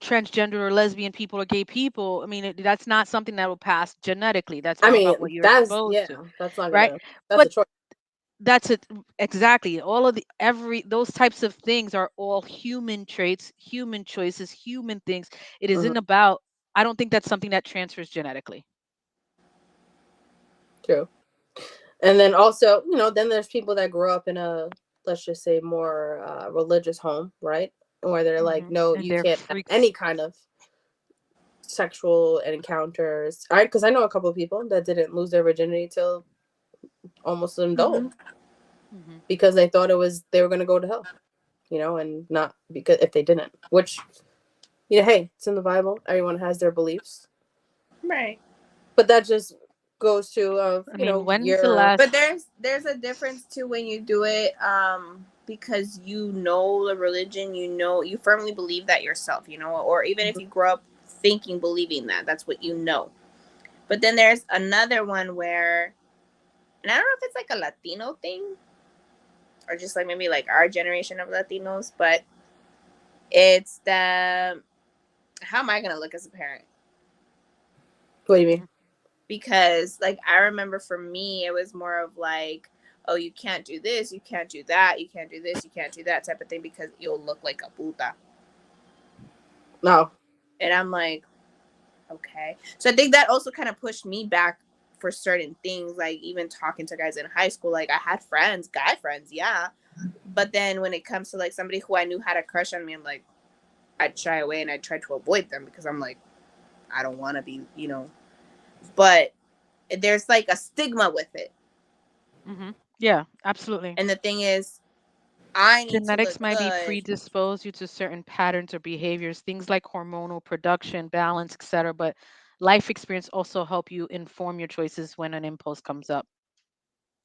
transgender or lesbian people or gay people. I mean, that's not something that will pass genetically. That's I more mean about what you're that's exposed yeah, to, that's not right? gonna that's But a choice. that's it exactly. All of the every those types of things are all human traits, human choices, human things. It Hmm. isn't about. I don't think that's something that transfers genetically. True. And then also, then there's people that grow up in a, let's just say, more religious home, right? Where they're like, no, And you they're can't have freaks. any kind of sexual encounters. Because I know a couple of people that didn't lose their virginity till almost an adult Mhm. Hmm. because they thought they were going to go to hell, and not because if they didn't, which, hey, it's in the Bible. Everyone has their beliefs, Right. but that just goes to, I mean, when's the your. But last? there's a difference too when you do it because you know the religion, you firmly believe that yourself, or even if you grow up thinking believing that that's what you know. But then there's another one where, and I don't know if it's like a Latino thing or just like maybe like our generation of Latinos, but it's the, how am I going to look as a parent? What do you mean? Because like I remember for me it was more of like, oh, you can't do this, you can't do that, you can't do this, you can't do that type of thing because you'll look like a puta. No. And I'm like, okay. So I think that also kind of pushed me back for certain things, like even talking to guys in high school. Like I had friends, guy friends, yeah, but then when it comes to like somebody who I knew had a crush on me, I'm like, I'd shy away and I'd try to avoid them because I'm like, I don't want to be. But there's like a stigma with it. Hmm. Yeah, absolutely. And the thing is, I need to Genetics look might be good. predisposed you to certain patterns or behaviors, things like hormonal production, balance, etc. But life experience also help you inform your choices when an impulse comes up.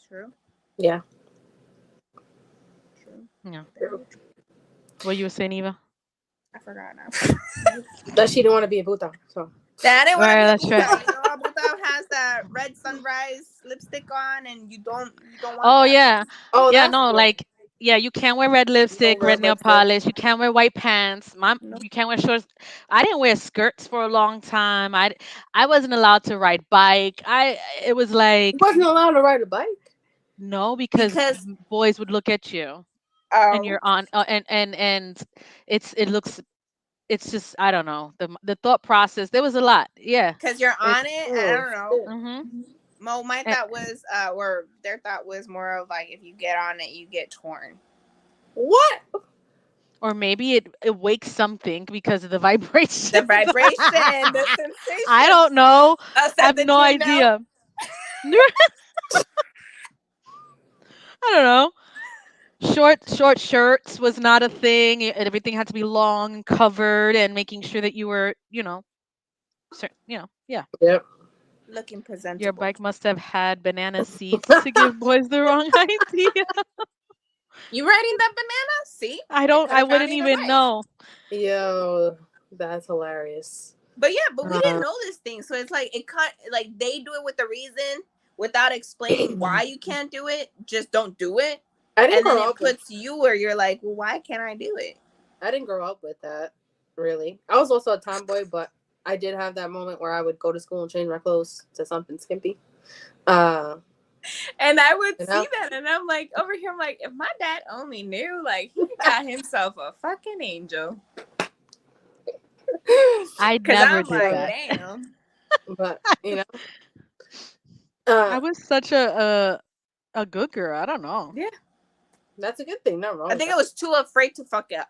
True. Yeah. True. Yeah. Very true. What you were saying, Eva? I forgot now. That she didn't want to be a puta. So. That I didn't want to Right, be a that's right. Buddha. A Buddha has that red sunrise lipstick on, and you don't want Oh that. yeah. Oh, Yeah, that's no, right. like yeah, you can't wear red No lipstick, red red nail lipstick. polish, you can't wear white pants. Nope. You can't wear shorts. I didn't wear skirts for a long time. I wasn't allowed to ride bike. It was You like wasn't allowed to ride a bike. no, because Because boys would look at you and oh, you're on and it looks it's just I don't know. The thought process, there was a lot. Yeah. because you're And, on it. I oh don't know. shit. Mhm. My thought was, or their thought was more of like if you get on it, you get torn. What? Or maybe it wakes something because of the vibration. The vibration, the I sensation. don't know. I have Said the no gym now. idea. I don't know. Short shirts was not a thing. Everything had to be long and covered and making sure that you were, yeah. Yep. Looking Your presentable. bike must have had banana seats to give boys the wrong idea. You riding that banana? See, I it don't could I have gone wouldn't either even way. know. Yo, that's hilarious. But yeah, but we didn't Uh, know this thing, so it's like it can't like they do it with a reason without explaining why you can't do it. Just don't do it, I didn't and then grow it up with. puts you where you're like, well, why can't I do it? I didn't grow up with that. Really, I was also a tomboy, but I did have that moment where I would go to school and change my clothes to something skimpy. Uh, And I would you see know. that, and I'm like, over here, I'm like, if my dad only knew, like, he got himself a fucking angel. I Cause never I'm did like, So, that. damn. but I uh, was such a good girl. I don't know. Yeah, that's a good thing. Nothing wrong I with think that. I was too afraid to fuck up.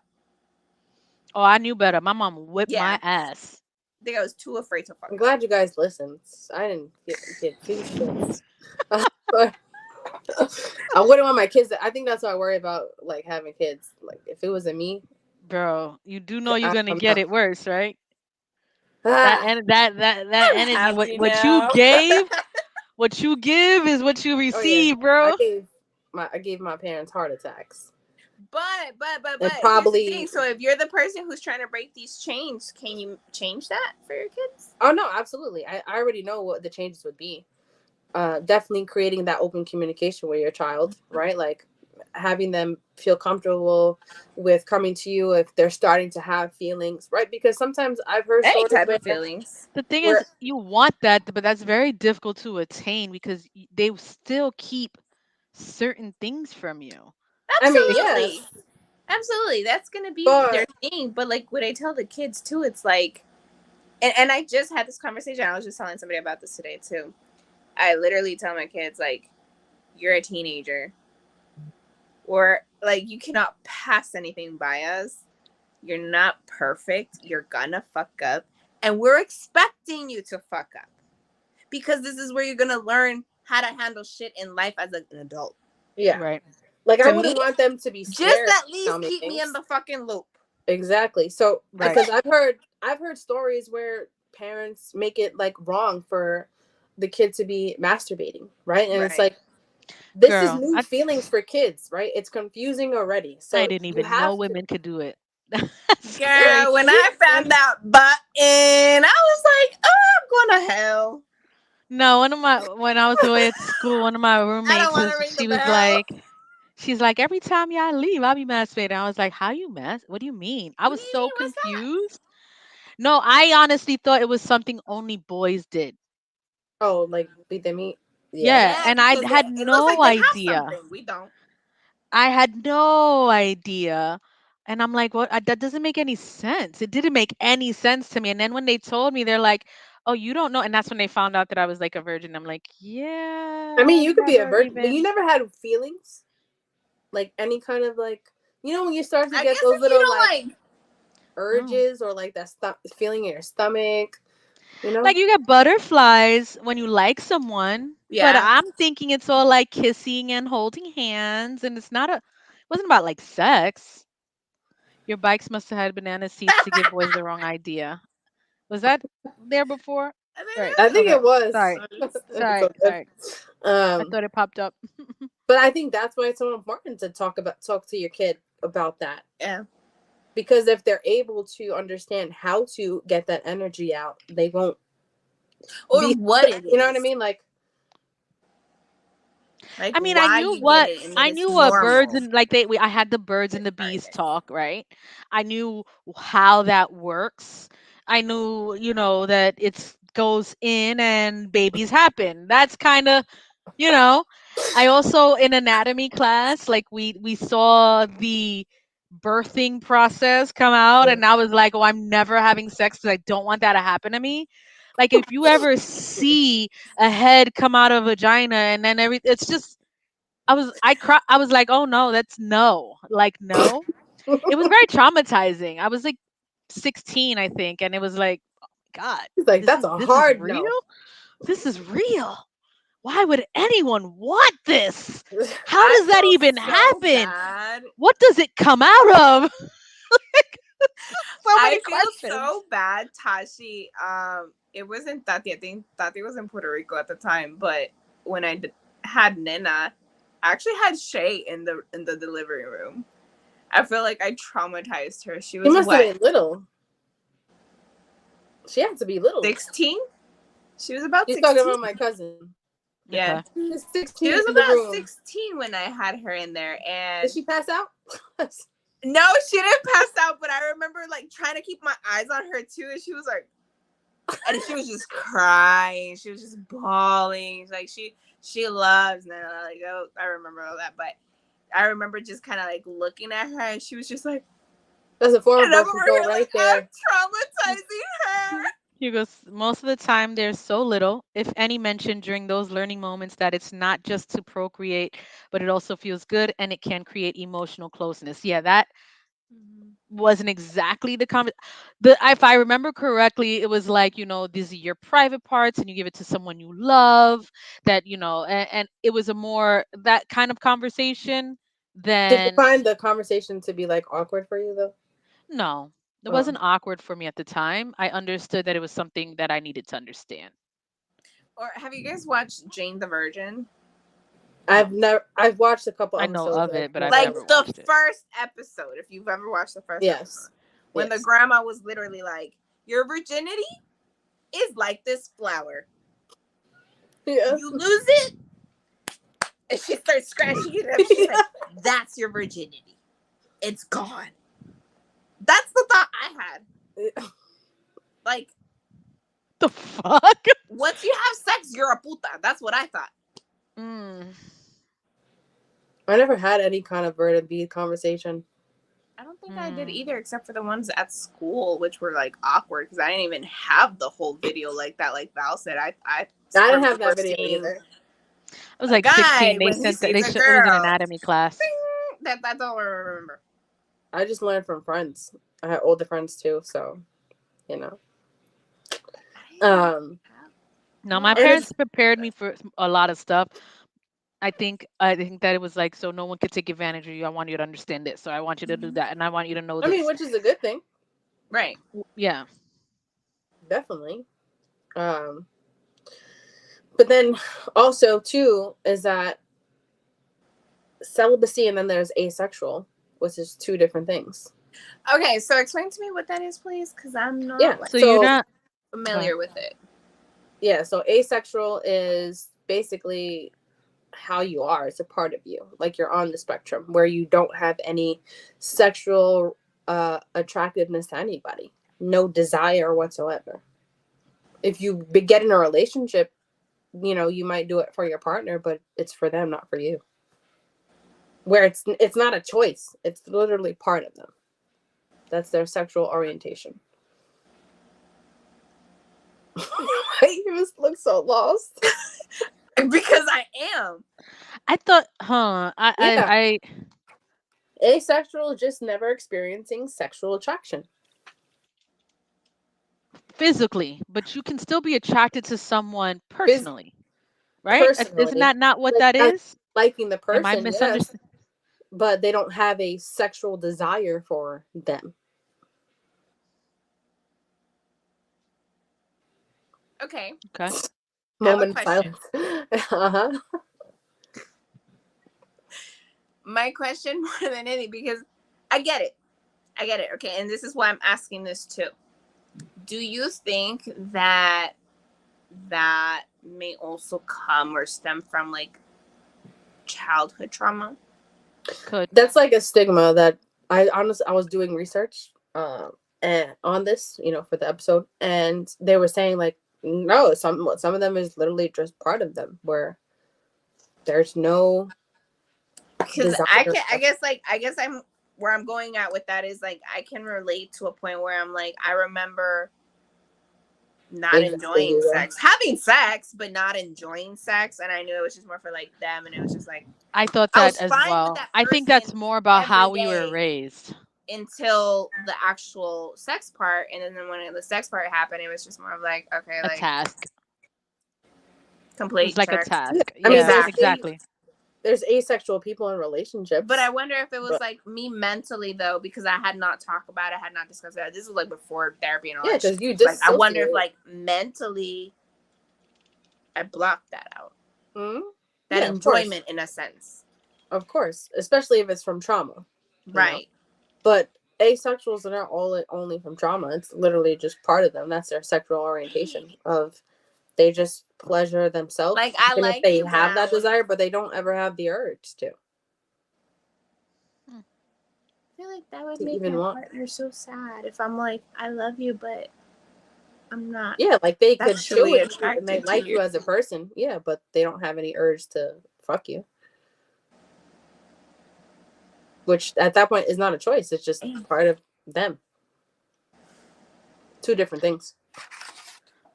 Oh, I knew better. My mom whipped Yeah, my ass. I think I was too afraid to I'm fuck up. glad you guys listened. I didn't get two shits. But I wouldn't want my kids. I think that's what I worry about, like having kids. Like if it was a me, Bro, you do know you're gonna I'm get not. it worse, right? That Ah, and that I'm energy, happy what you now. gave, what you give is what you oh yeah, receive, I bro. gave I gave my parents heart attacks, But and here's the thing. probably. So if you're the person who's trying to break these chains, can you change that for your kids? Oh no, absolutely. I already know what the changes would be. Definitely creating that open communication with your child, right? Like having them feel comfortable with coming to you if they're starting to have feelings, right? Because sometimes I've heard Any stories type where of feelings. The thing is, where you want that, but that's very difficult to attain because they still keep certain things from you. I mean, They, Absolutely. yes, Absolutely. That's gonna be their but thing. But like what I tell the kids too, it's like And I just had this conversation. I was just telling somebody about this today too. I literally tell my kids, like, you're a teenager, or like, you cannot pass anything by us. You're not perfect. You're gonna fuck up, and we're expecting you to fuck up because this is where you're gonna learn how to handle shit in life as an adult. Yeah. Right. Like, I To me, wouldn't want them to be just scared at to tell least me keep me in things. the fucking loop. Exactly. So, Right. because I've heard stories where parents make it like wrong for the kid to be masturbating, right? And it's Right. like, this is Girl, new feelings for kids, right? It's confusing already. I So didn't you even know have to. women could do it. That's Yeah, Girl, when crazy. I and found out button, I was like, oh, I'm going to hell. No, one of my when I was away at school, one of my I don't roommates want was to ring the she was bell. like she's like, every time y'all leave, I'll be masturbating. I was like, how you what do you mean? I What do was you so mean? What's that? confused. No, I honestly thought it was something only boys did. oh, like beat the meat. Yeah. Yeah, Yeah, and I because had it looks no like they have idea. something. We don't. I had no idea. And I'm like, what? That doesn't make any sense. It didn't make any sense to me. And then when they told me, they're like, oh, you don't know. And that's when they found out that I was like a virgin. I'm like, I yeah, mean, I've you could be a never virgin, but you even. never had feelings, like any kind of like, when you start to I guess get those if you little don't like like, No. urges or like that feeling in your stomach, you know? Like you get butterflies when you like someone, but yeah. I'm thinking it's all like kissing and holding hands. And it's not it wasn't about like sex. Your bikes must have had banana seats to give boys the wrong idea. Was that there before? I think Right. I think Okay. it was. Sorry. that's It's Sorry. all good. Sorry. I Um, thought it popped up. but I think that's why it's so important to talk to your kid about that, yeah. because if they're able to understand how to get that energy out, they won't Or be. what it You know what I is. mean? Like, Like I mean, why you get it and then I it's knew what birds normal. and like I had the birds and the bees Regardless. talk, right? I knew how that works. I knew, that it's goes in and babies happen. That's kind of, you know. I also in anatomy class, like we saw the birthing process come out, and I was like, "Oh, I'm never having sex because I don't want that to happen to me." Like if you ever see a head come out of a vagina and then it's just I was like, "Oh no, that's no." Like no. It was very traumatizing. I was like 16, I think, and it was like, "Oh my god, he's like, that's a this is hard no. real? This is real. Why would anyone want this? How I does that feel even so happen? bad. What does it come out of?" So I many feel questions. so bad, Tashi. It wasn't Tati. I think Tati was in Puerto Rico at the time. But when had Nina, I actually had Shay in the delivery room. I feel like I traumatized her. She He was must have what, been little. She had to be little. 16? She was about She's talking 16. about my cousin. Yeah, Okay. She's she 16 was in the about room. 16 when I had her in there, Did and she pass out? no, she didn't pass out. But I remember like trying to keep my eyes on her too, and she was like, and she was just crying. She was just bawling. Like she loves Nana. Like, oh, I remember all that, but I remember just kind of like looking at her, and she was just like, That's a form of and I'm birth over control here right like I'm there. traumatizing her. Hugo, most of the time there's so little, if any, mention during those learning moments that it's not just to procreate, but it also feels good and it can create emotional closeness. Yeah, that wasn't exactly the if I remember correctly, it was like, these are your private parts and you give it to someone you love, that, and it was a more that kind of conversation Did you than find the conversation to be like awkward for you though? no. It Oh. wasn't awkward for me at the time. I understood that it was something that I needed to understand. Or have you guys watched Jane the Virgin? No. I've watched a couple I know episodes. of I've it, but I've never. Like never the watched it. first episode, if you've ever watched the first Yes. episode, when the Yes. grandma was literally like, "Your virginity is like this flower. Yeah. You lose it," and she starts scratching it up. She's like, "That's your virginity. It's gone." That's the thought I had. Like, The fuck? once you have sex, you're a puta. That's what I thought. Mm. I never had any kind of bird and bee conversation. I don't think I did either, except for the ones at school, which were like awkward because I didn't even have the whole video like that. Like Val said, I didn't have that video either. I was A like guy 16. They when he sent that. sees a It was an girl. anatomy class. Bing! That's all I remember. I just learned from friends. I had older friends too, so you know. No, my parents prepared me for a lot of stuff. I think that it was like, so no one could take advantage of you. I want you to understand this, so I want you to do that, and I want you to know I mean, this. which is a good thing, right? Yeah, definitely. But then also too is that celibacy, and then there's asexual, which is two different things. Okay, so explain to me what that is, please, because I'm not. Yeah, so you're not familiar with it. Yeah, so asexual is basically how you are. It's a part of you, like you're on the spectrum where you don't have any sexual attractiveness to anybody, no desire whatsoever. If you get in a relationship, you know, you might do it for your partner, but it's for them, not for you. Where it's not a choice, it's literally part of them. That's their sexual orientation. You just look so lost. Because I am. I thought, Asexual is just never experiencing sexual attraction. Physically, but you can still be attracted to someone personally, right? Personally, Isn't that not what like, that is? liking the Am I person, yes, misunderstanding? but they don't have a sexual desire for them. Okay. Moment of silence. Uh-huh. My question more than anything, because I get it. Okay, and this is why I'm asking this too. Do you think that may also come or stem from like childhood trauma? Could. That's like a stigma that I was doing research and on this, you know, for the episode, and they were saying like, no, some of them is literally just part of them where there's no. Because I guess I'm where I'm going at with that is like I can relate to a point where I'm like, I remember not enjoying sex, having sex, but not enjoying sex, and I knew it was just more for like them, and it was just like I thought that as well. I think that's more about how we were raised. Until the actual sex part, and then when the sex part happened, it was just more of like, okay, a like task. Complete. It's like a task. I mean, exactly. There's asexual people in relationships. But I wonder if it was like me mentally though, because I had not talked about it, had not discussed it. This was like before therapy and all that. Yeah, because you just I wonder if like mentally I blocked that out. Mm-hmm. That enjoyment in a sense. Of course. Especially if it's from trauma. Right. Know? But asexuals are not only from trauma. It's literally just part of them. That's their sexual orientation of they just pleasure themselves. Like I like they have that desire, but they don't ever have the urge to. I feel like that would make my partner so sad if I'm like, I love you, but I'm not. Yeah, like they could chill with you and they like you as a person. Yeah, but they don't have any urge to fuck you. Which at that point is not a choice. It's just part of them. Two different things.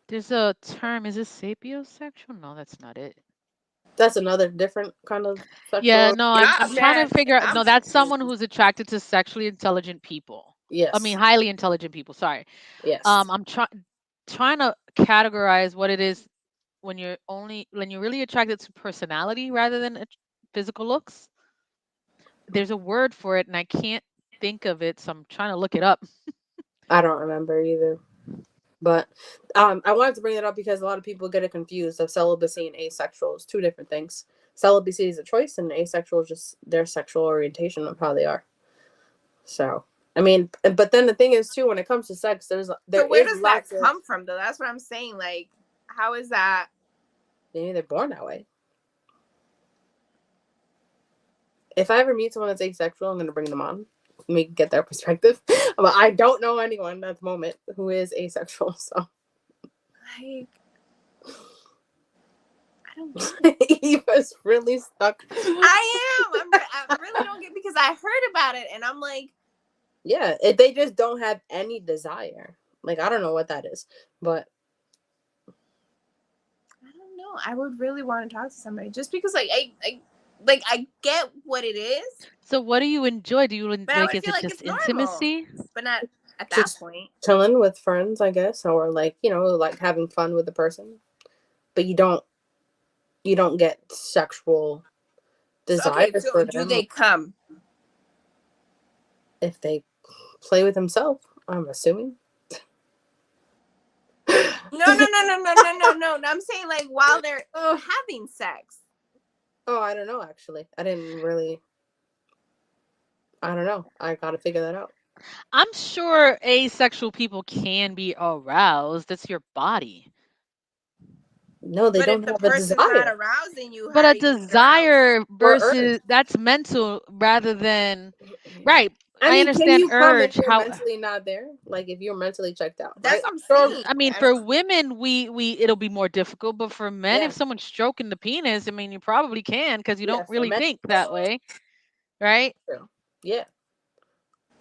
There's a term. Is it sapiosexual? No, that's not it. That's another different kind of sexual. Yeah, no, I'm trying to figure out. No, that's someone who's attracted to sexually intelligent people. Yes. I mean, highly intelligent people. Sorry. Yes. I'm trying to categorize what it is when you're really attracted to personality rather than physical looks. There's a word for it, and I can't think of it, so I'm trying to look it up. I don't remember either. But I wanted to bring that up because a lot of people get it confused of celibacy and asexual. It's two different things. Celibacy is a choice, and asexual is just their sexual orientation of how they are. So, I mean, but then the thing is too, when it comes to sex, so where does that come from, though? That's what I'm saying. Like, how is that? Maybe they're born that way. If I ever meet someone that's asexual, I'm going to bring them on. Let me get their perspective. But I don't know anyone at the moment who is asexual, so. Like, I don't. Eva's really stuck. I am. I really don't get, because I heard about it and I'm like, Yeah, if they just don't have any desire. Like, I don't know what that is, but I don't know. I would really want to talk to somebody just because, I get what it is, So what do you enjoy? Do you but I like, would is feel it like just it's normal, intimacy? but not at that just point. chilling with friends, I guess, or like, like having fun with the person, but you don't get sexual So okay, desires so for do them they come? if they play with himself, I'm assuming. No. I'm saying like while they're Oh, having sex. I don't know, actually. I don't know. I gotta figure that out. I'm sure asexual people can be aroused. That's your body. No, they But if don't the have a person's not desire arousing you, But how a are you gonna get aroused? desire or urge. versus that's mental rather than right. I I mean, can understand you come if urge. you're How mentally not there? Like if you're mentally checked out, right? That's what I'm Sure. saying. I mean, for women, we it'll be more difficult, but for men, Yeah, if someone's stroking the penis, I mean, you probably can because you yeah. don't For really men, think that way, right? true. Yeah.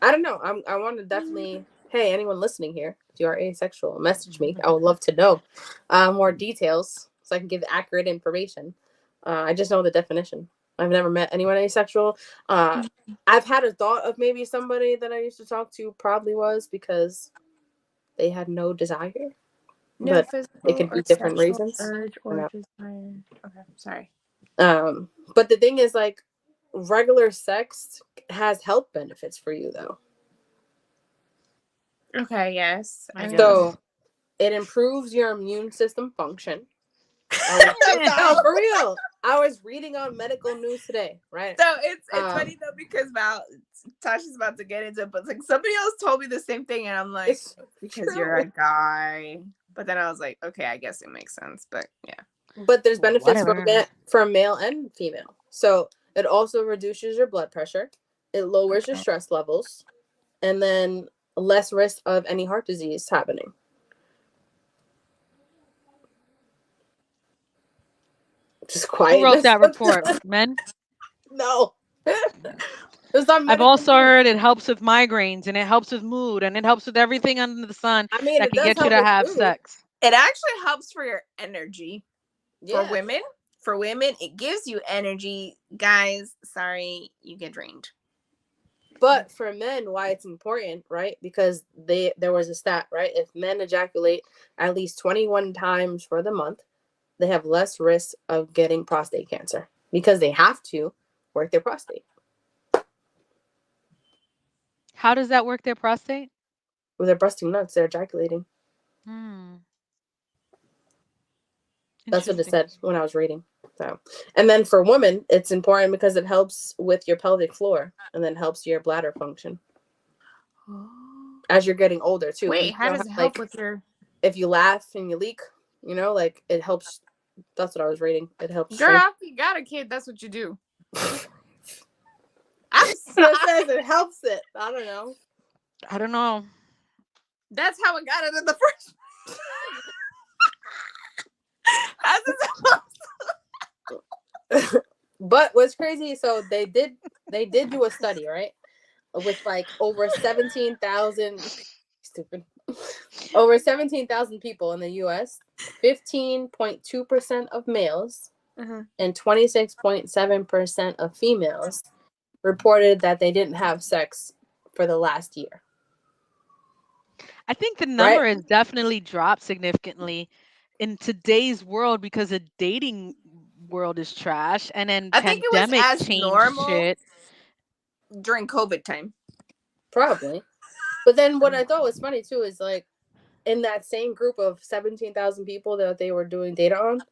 I don't know. I want to definitely. Hey, anyone listening here, if you are asexual, message me. I would love to know more details so I can give accurate information. I just know the definition. I've never met anyone asexual. I've had a thought of maybe somebody that I used to talk to probably was because they had no desire, No but it physical could be or different sexual reasons. urge I or know. desire. Okay, sorry. But the thing is, like, regular sex has health benefits for you, though. Okay, yes, I I mean, guess. So it improves your immune system function. I'm No, sorry. for real. I was reading on medical news today, right? So it's Um, funny though because Tasha's about to get into it, but like somebody else told me the same thing, and I'm like, it's because you're a true. guy. But then I was like, okay, I guess it makes sense. But yeah. But there's benefits for Whatever. for male and female. So it also reduces your blood pressure. It lowers your Okay. stress levels, and then less risk of any heart disease happening. Just Who wrote quietness. that report? Men? No. It's not I've medical also news. heard it helps with migraines and it helps with mood and it helps with everything under the sun I mean, that it can does get you help to with have food. sex. It actually helps for your energy. For Yeah. women, it gives you energy. Guys, sorry, you get drained. But for men, why it's important, right? Because there was a stat, right? If men ejaculate at least 21 times for the month, they have less risk of getting prostate cancer because they have to work their prostate How does that work their prostate? with their busting nuts. They're ejaculating. Hmm. That's what it Interesting. said when I was reading. So, and then for women, it's important because it helps with your pelvic floor and then helps your bladder function as you're getting older too. Because Wait, how does it help like with your if you laugh and you leak, like it helps. That's what I was reading. It helps strengthen. girl? You got a kid. That's what you do. I'm So sorry. it says it helps it. I don't know. I don't know. That's how it got it in the first. How's it supposed But what's crazy? So they did do a study, right, with like over 17,000 stupid over 17,000 people in the U.S. 15.2% of males and 26.7% of females reported that they didn't have sex for the last year. I think the Right? number has definitely dropped significantly in today's world because the dating world is trash and then I think it was pandemic as changed normal shit. during COVID time. Probably. But then what I thought was funny too is like in that same group of 17,000 people that they were doing data on,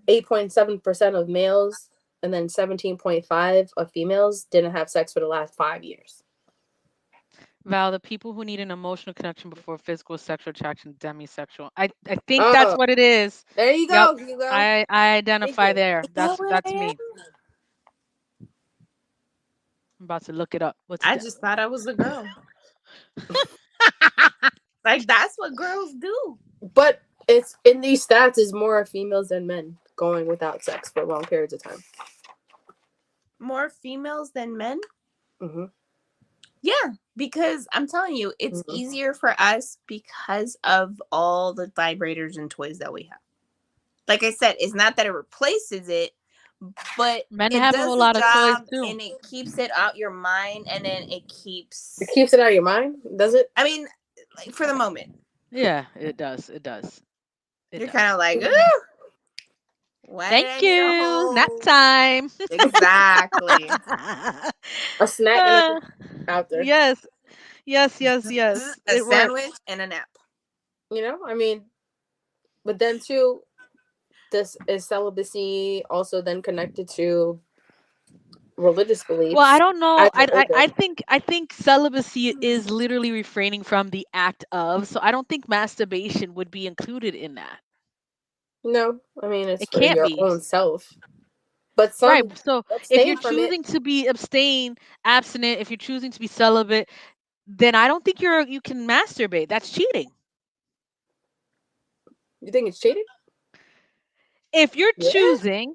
8.7% of males and then 17.5 of females didn't have sex for the last 5 years. Val, the people who need an emotional connection before physical sexual attraction, demisexual. I think that's Oh, what it is. there you Yep. go, Hugo. I Thank identify you. there. Is that what That's I am? me. I'm about to look it up. What's I that? just thought I was a girl. Like that's what girls do. But it's in these stats is more females than men going without sex for long periods of time. More females than men. Mm-hmm. Yeah, because I'm telling you, it's Mhm. easier for us because of all the vibrators and toys that we have. Like I said, it's not that it replaces it, but Men it have a does whole the lot of toys job too. and it keeps it out your mind, and then it It keeps. keeps it out of your mind, does it? I mean, like for the moment, Yeah, it does. It does. It you're kind of does. like, ooh, why did Thank I need a you. Nap whole? time. Exactly. A snack and Uh, a out there. yes. Yes, yes, yes. A It sandwich works. and a nap. I mean, but then too, this is celibacy also then connected to religious Well, I beliefs don't know. as you're older. I think celibacy is literally refraining from the act of. So I don't think masturbation would be included in that. No, I mean it's It for can't your be. own self. But Right. some So if you're abstain from it. choosing to be abstinent, if you're choosing to be celibate, then I don't think you can masturbate. That's cheating. You think it's cheating? If you're Yeah. choosing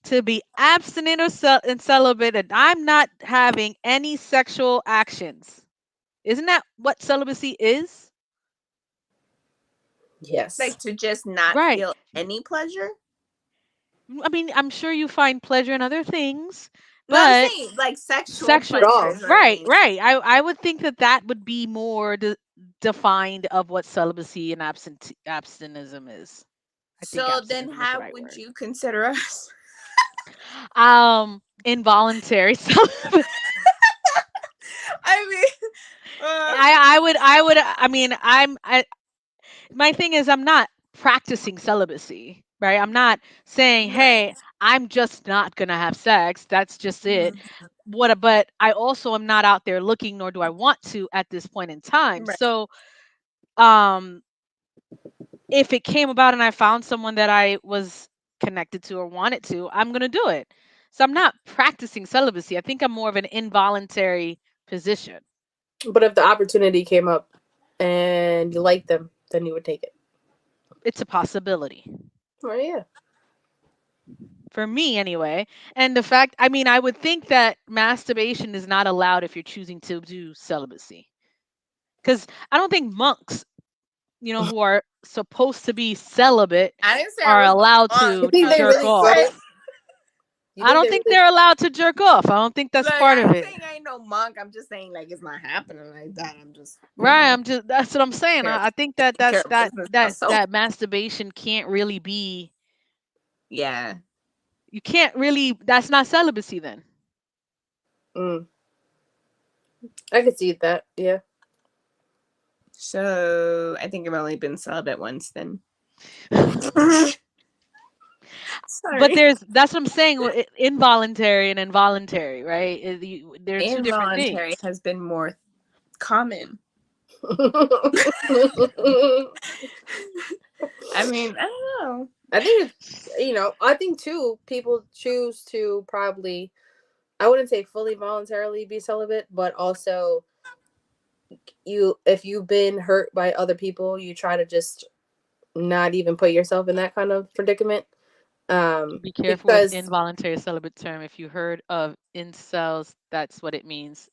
to be abstinent or and celibate, and I'm not having any sexual actions, isn't that what celibacy is? Yes. Like to just not Right. feel any pleasure. I mean, I'm sure you find pleasure in other things, No, I'm but saying like sexual At sexual, pleasure all. is what I right, mean. right. I would think that that would be more defined of what celibacy and abstinism is. I think So then, abstinism is the how right would word. you consider us? Involuntary celibate. I mean, I mean, my thing is I'm not practicing celibacy, right? I'm not saying, right. "Hey, I'm just not going to have sex." That's just it. Mhm. But I also am not out there looking, nor do I want to at this point in time. Right. So, um if it came about and I found someone that I was connected to or wanted to, I'm going to do it. So I'm not practicing celibacy. I think I'm more of an involuntary position. But if the opportunity came up and you liked them, then you would take it. It's a possibility. Oh yeah. For me anyway. And the fact, I mean, I would think that masturbation is not allowed if you're choosing to do celibacy. Because I don't think monks, who are supposed to be celibate, I didn't say I are was allowed a monk. You to think I was they jerk really just off. saying. wouldn't? You I think don't they think really? they're allowed to jerk off. I don't think that's Like part I of ain't it. saying I ain't no monk. I'm just saying like it's not happening like that. I'm just Right. That's what I'm saying. care I think that taking care that's of that business that myself. that masturbation can't really be. Yeah. You can't really. That's not celibacy then. Mm, I could see that. Yeah. So I think I've only been celibate once then. But Sorry. that's what I'm saying. Involuntary and involuntary, right? They're two different Involuntary things. has been more common. I mean, I don't know. I think I think too, people choose to probably, I wouldn't say fully voluntarily be celibate, but also if you've been hurt by other people, you try to just not even put yourself in that kind of predicament. Be careful with Because involuntary celibate term. If you heard of incels, that's what it means.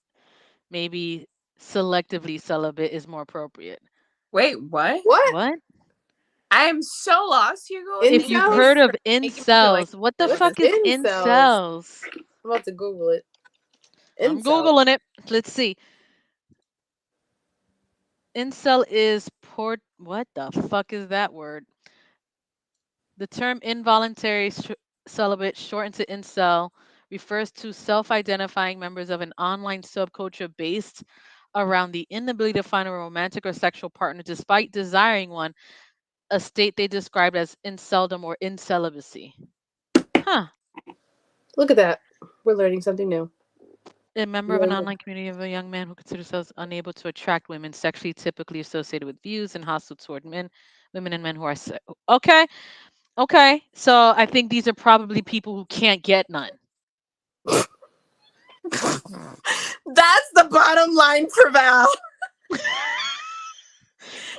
Maybe selectively celibate is more appropriate. Wait, what? what? What? I am so lost, Hugo. If Thank you've you Incels? heard of for making me feel like incels, what the What's this. fuck is incels? incels? I'm about to Google it. I'm Incel. googling it. Let's see. Incel is port. What the fuck is that word? The term involuntary celibate, shortened to incel, refers to self-identifying members of an online subculture based around the inability to find a romantic or sexual partner despite desiring one, a state they described as inceldom or incelibacy. Huh. Look at that. We're learning something new. A member of an Yeah. online community of a young man who considers themselves unable to attract women sexually, typically associated with views and hostile toward women and men who are okay. Okay, so I think these are probably people who can't get none. That's the bottom line for Val.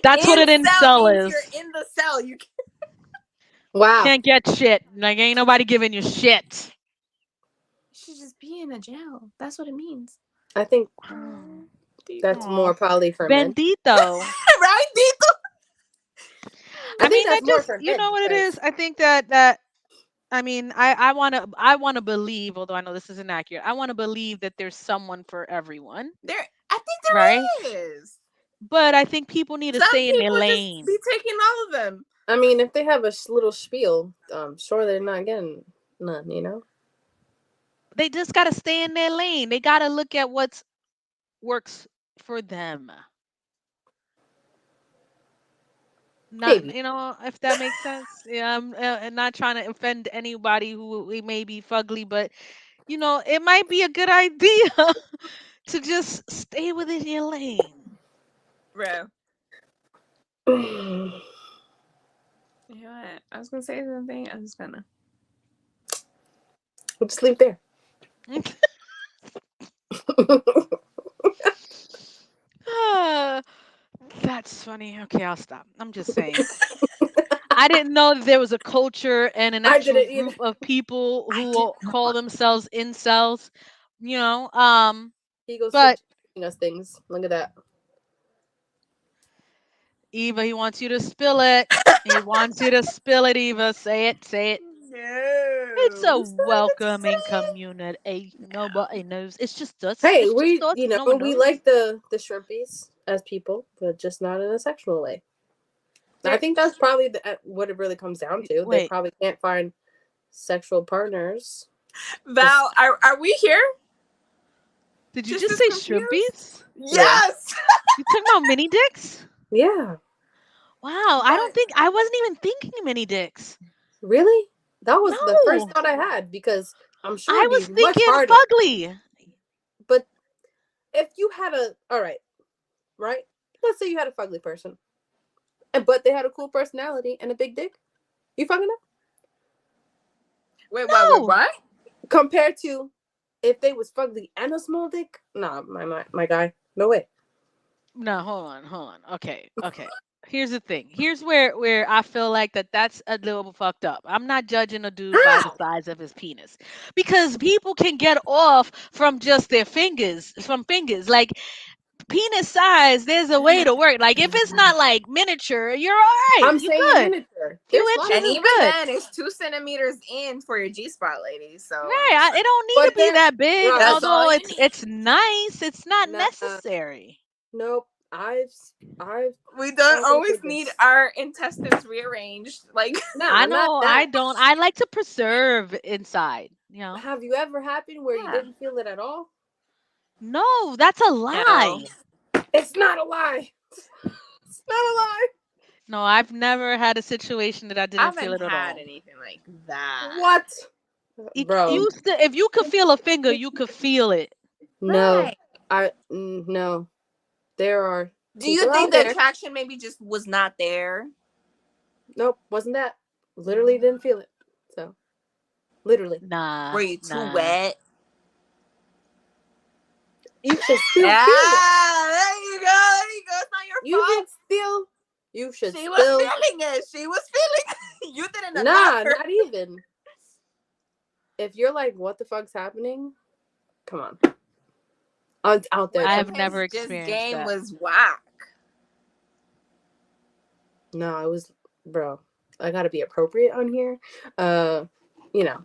That's what In an cell incel means you're is. in the cell. You Wow. Can't get shit. Like ain't nobody giving you shit. should just be in a jail. That's what it means. I think that's more probably for men. Bendito. Right, Dito? I I think mean, I that's more just, for you men know what it because is? I think that I mean, I wanna believe, although I know this is inaccurate. I wanna believe that there's someone for everyone, I right? think there is. But I think people need to Some stay in their people just be lane. taking all of them. I mean, if they have a little spiel, sure they're not getting none. You know. They just gotta stay in their lane. They gotta look at what works for them. Not, Maybe. if that makes sense. Yeah, I'm not trying to offend anybody who we may be fugly, but it might be a good idea to just stay within your lane. Bro. You know what? I was gonna say something. I'm just gonna. We'll just leave there. Ah, that's funny. Okay, I'll stop. I'm just saying. I didn't know that there was a culture and an I actual didn't either. group of people I who didn't call know. themselves incels. You know, He goes but teaching us things. Look at that. Eva, he wants you to spill it. He wants you to spill it, Eva. Say it, say it. It's a No. It's not good to welcoming say. community. Nobody knows. It's just us. Hey, It's just us. you know, No one we knows. like the shrimpies as people, but just not in a sexual way. I There. think that's probably what it really comes down to. They Wait. probably can't find sexual partners. Val, are we here? Did you Just just as say confused? shrimpies? Yeah. Yes. You talking about mini dicks? Yeah. Wow, I don't But think I wasn't even thinking mini dicks. Really? That was the first No, thought I had because I'm sure I it'd was be much thinking harder. fugly. But if you had all right? Let's say you had a fugly person, but they had a cool personality and a big dick. You fucking them? wait, No, what? Compared to if they was fugly and a small dick? Nah, my guy. No way. no, hold on. Okay. Here's the thing. Here's where I feel like that's a little fucked up. I'm not judging a dude by the How? size of his penis, because people can get off from just their fingers. Like, penis size, there's a way to work. Like, if it's not like miniature, you're all right. I'm You saying good. miniature. Few There's inches And lots of is even good. then, it's 2 centimeters in for your G spot, ladies. So I'm Right. just like, It don't need to but be then that big, bro, that's all although you need. it's nice. It's not nah, necessary. nope. I've We don't all over always need this. our intestines rearranged. Like, Nah, I not know I that. don't. I like to preserve inside, you know. Have you ever happened where you yeah, didn't feel it at all? No, that's a no, lie. It's not a lie. It's not a lie. No, I've never had a situation that I I didn't feel haven't it at had all. anything like that. What? Bro, If you could feel a finger, you could feel it. no. Right. No. There are Do you people think out the there. attraction maybe just was not there? Nope, wasn't that. Literally didn't feel it. So, literally. Were Nah, you too nah. wet? You should still Yeah, feel it. there you go. There you go. It's not your You fault. should still. You should She was still. feeling it. She was feeling it. You didn't allow Nah, her. not even. If you're like, what the fuck's happening? Come on. Out there. What I if Come have on. never his just experienced game that. was whack? No, it was, bro. I gotta be appropriate on here. You know.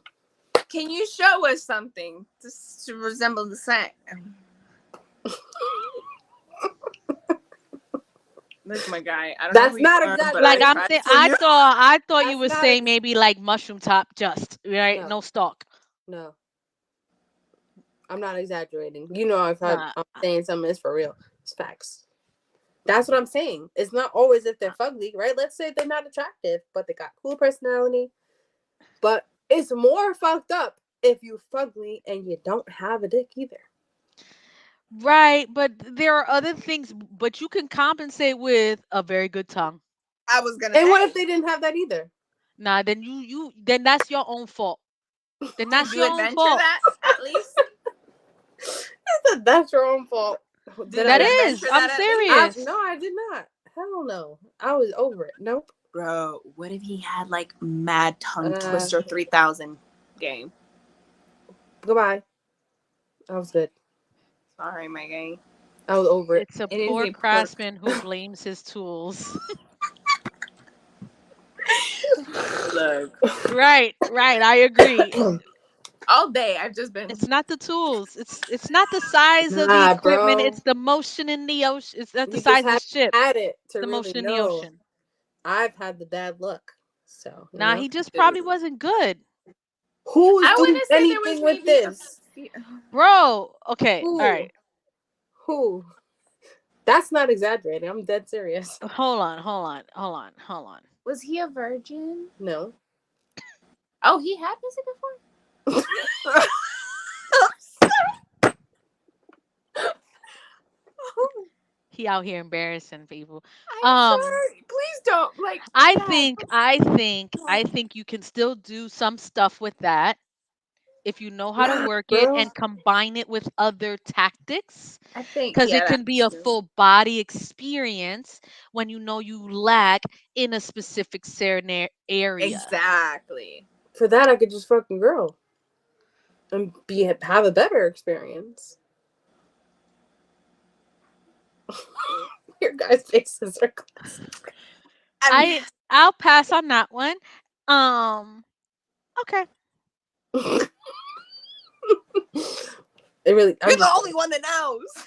Can you show us something just to resemble the same? Look, my guy. I don't know That's who you not are, but Like, I exaggerating. tried for I you. thought you That's were not saying maybe like mushroom top, just right, no, no stalk. no. I'm not exaggerating. You know, if I'm Nah. saying something is for real, it's facts. That's what I'm saying. It's not always if they're fugly, right? Let's say they're not attractive, but they got cool personality. But it's more fucked up if you fugly and you don't have a dick either. Right, but there are other things. But you can compensate with a very good tongue. I was gonna And what if say, they didn't have that either? Nah, then then that's your own fault. Then did that's you your own adventure fault. that at least? That's your own fault. Did Did I? That you is. adventure I'm that at least? No, serious. I did not. Hell no. I was over it. Nope. Bro, what if he had like mad tongue Uh, twister 3000 game? Goodbye. I was good. Sorry, my guy. I was over it. It's a It is poor a perk. craftsman who blames his tools. Look, Right, right. I agree. all day I've just been. It's not the tools. It's not the size of the Nah, equipment. bro. It's the motion in the ocean. It's not the You just size of the haven't ship. had it It's to the really motion in the know. ocean. I've had the bad luck. So, Nah, he just probably wasn't good. Who's I doing want to say there was anything with maybe this? Bro, okay. All Who? right. Who? That's not exaggerating. I'm dead serious. Hold on. Was he a virgin? No. Oh, he had pussy before? He out here embarrassing people. I'm sorry. Please don't like. I that. think you can still do some stuff with that if you know how to Nah, work it bro. and combine it with other tactics, I think because it can be a that's true. full body experience when you know you lack in a specific certain area. Exactly. For that, I could just fucking girl and have a better experience. Your guys' faces are classic. I'll pass on that one. Okay. It really. You're the only one that knows.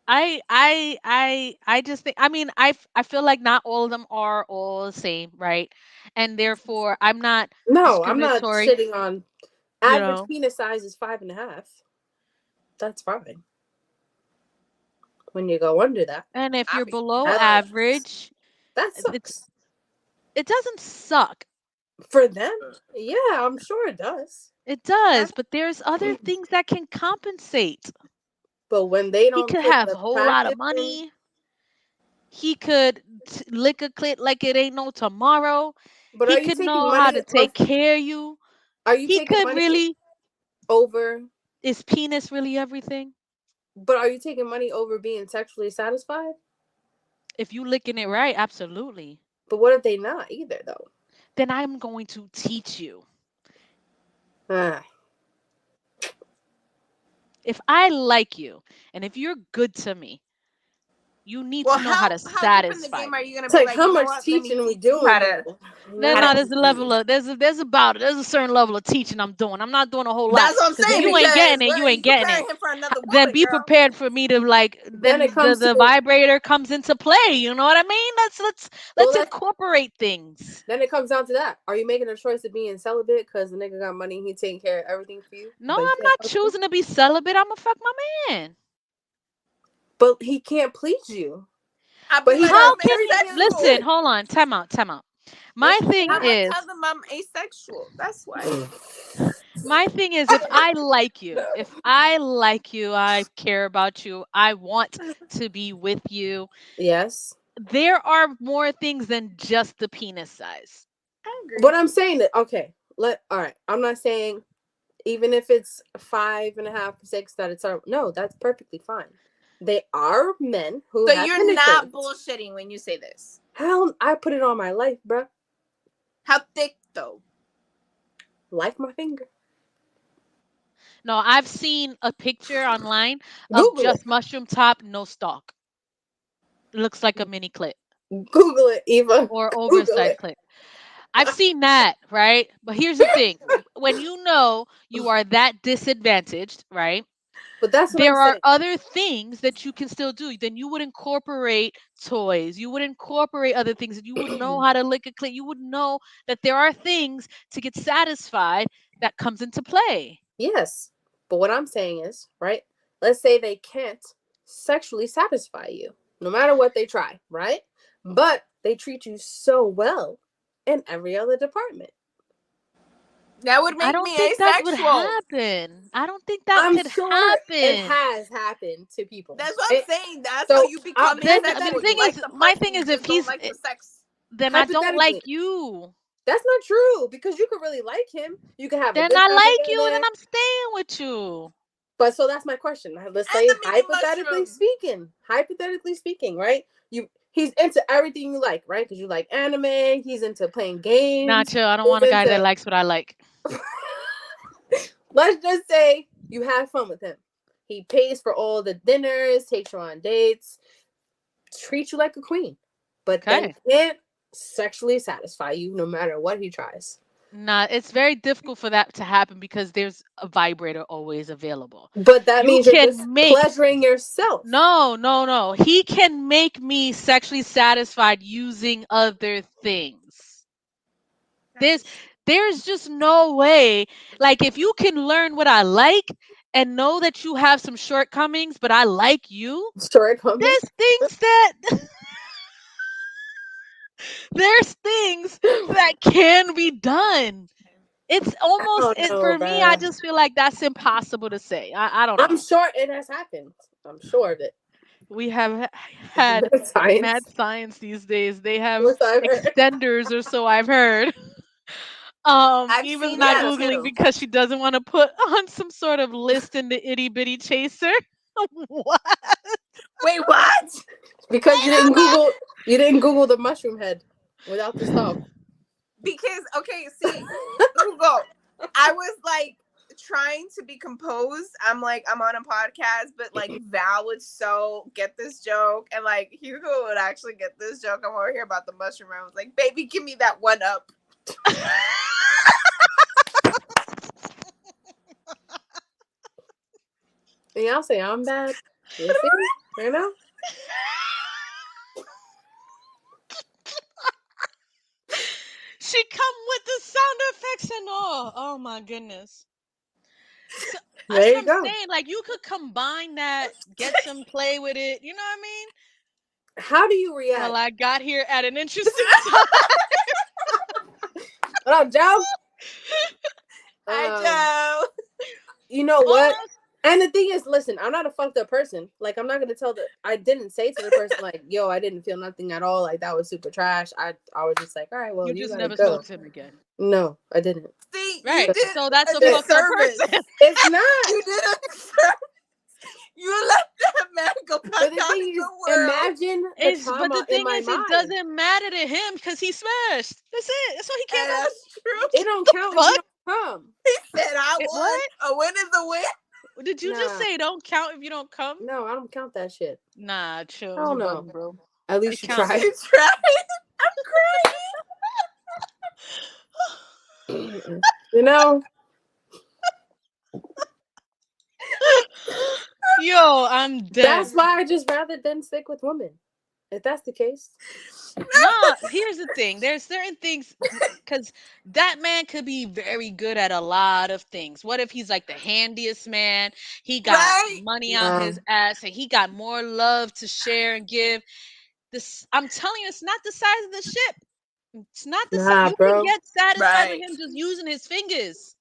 I just think, I mean, I feel like not all of them are all the same, right? And therefore I'm not No, I'm not discriminatory, shitting on. you Average know. penis size is 5.5. That's fine. When you go under that, And if you're Obviously. below That's- average, that it's sucks it doesn't suck. for them. Yeah, I'm sure it does. It does, but there's other things that can compensate. But when they He don't could put have a the whole lot practice of in, money. He could lick a clit like it ain't no tomorrow. but He are you could taking know how money to of? take care of you. Are you He taking could money really, over? is penis really everything? But are you taking money over being sexually satisfied? If you licking it right, absolutely. But what if they not either though? Then I'm going to teach you. Ah, If I like you and if you're good to me, you need Well, to know how to how deep in the satisfy game are me. you gonna it's be like like, how you know much what? Let me teaching we teach you doing how here? to. No, there's a level of there's a certain level of teaching I'm doing. I'm not doing a whole lot. That's what I'm Because if saying you ain't because getting it, you what, ain't you getting it. preparing him for another Then woman, be girl. prepared for me to like, Then it then comes the to vibrator comes into play. You know what I mean? well, Let's incorporate things. then it comes down to that. Are you making a choice of being celibate because the nigga got money, he taking care of everything for you, No, but he I'm can't not fuck you? choosing to be celibate. I'm gonna fuck my man. But he can't please you. I'll But be he like, got How I'm can you very good asexual. listen? shit. Hold on, time out. My That's thing I'm gonna is, tell them I'm asexual. That's why. if I like you, I care about you, I want to be with you. Yes. There are more things than just the penis size. I agree. But I'm saying that okay. All right. I'm not saying even if it's 5.5, 6 that it's no, that's perfectly fine. They are men who So have you're not penetrated. bullshitting when you say this. Hell, I put it on my life, bruh. How thick though? Like my finger. No, I've seen a picture online of Google it. just mushroom top, no stalk. It looks like a mini clit Google it, Eva. or Google oversized it. clit. I've seen that, right? But here's the thing. When you know you are that disadvantaged, right? But that's what I'm There are saying. other things that you can still do. Then you would incorporate toys. You would incorporate other things, and you would know how to lick a clit. You would know that there are things to get satisfied that comes into play. Yes. But what I'm saying is, right? Let's say they can't sexually satisfy you, no matter what they try, right? But they treat you so well in every other department. That would I make don't me think that would asexual. happen. I don't think that I'm could sure it happen. has happened to people. That's what I'm saying. That's so, how you become Then the asexual. hypothetically, You thing like is, the my person, thing you is, if just don't he's, like the sex. then I don't like hypothetically, you. that's not true because you could really like him. You can have a Then good I time like you. Then together. I'm staying with you. But so that's my question. Let's And say the mini mushroom. hypothetically speaking, right? He's into everything you like, right? Because you like anime. He's into playing games. Nacho, I don't He's want a guy that into. likes what I like. Let's just say you have fun with him. He pays for all the dinners, takes you on dates, treats you like a queen, but then Okay. can't sexually satisfy you no matter what he tries. Nah, it's very difficult for that to happen because there's a vibrator always available. But that You means you're just can make pleasuring yourself. no. He can make me sexually satisfied using other things. There's there's just no way. Like if you can learn what I like and know that you have some shortcomings, but I like you, Shortcoming. there's things that there's things that can be done. It's I almost don't it know, for me. I bruh. just feel like that's impossible to say. I don't I'm know. sure it has happened. I'm sure of it. We have had mad Science. science these days. They have What's I've heard. extenders or so I've heard. I've Eva's seen not that Yeah. googling too. because she doesn't want to put on some sort of list in the itty bitty chaser. What? Wait, what? Because you didn't Google the mushroom head without the stalk. Because okay, see, Hugo, I was like trying to be composed. I'm like, I'm on a podcast, but like Val would so get this joke, and like Hugo would actually get this joke. I'm over here about the mushroom. I was like, baby, give me that one up. And y'all say I'm bad. You see? You know? She come with the sound effects and all. Oh my goodness. So that's There what you I'm go. saying. Like you could combine that, get some play with it. You know what I mean? How do you Well, react? I got here at an interesting time. What up, Joe? Hi, Um, Joe. you know what? Oh, And the thing is, listen, I'm not a fucked up person. Like, I'm not gonna I didn't say to the person like, "Yo, I didn't feel nothing at all. Like that was super trash." I was just like, "All right, well, you you just gotta never go." spoke to him again. No, I didn't. See, you Right. did So that's a a fucked up disservice. person. It's not. You did a disservice. You let that man go back But the out thing in is, the world. imagine the But the trauma in thing my is, it mind. doesn't matter to him because he smashed. That's it. That's all he cares And about. that's true. It don't count if you Fuck. don't come. He said, I It, won. what? A win is a win. Did you just Nah, say don't count if you don't come? no, I don't count that shit. Nah, chill. I don't You know. bugging, bro. At It least you counts. tried. You tried. I'm You know, Yo, I'm dead. that's why I just rather than stick with women. If that's the case, Nah, here's the thing. There's certain things because that man could be very good at a lot of things. What if he's like the handiest man? He got right. money on nah, his ass and he got more love to share and give. This I'm telling you, it's not the size of the ship. It's not the size. nah, You can bro. get satisfied with Right. him just using his fingers.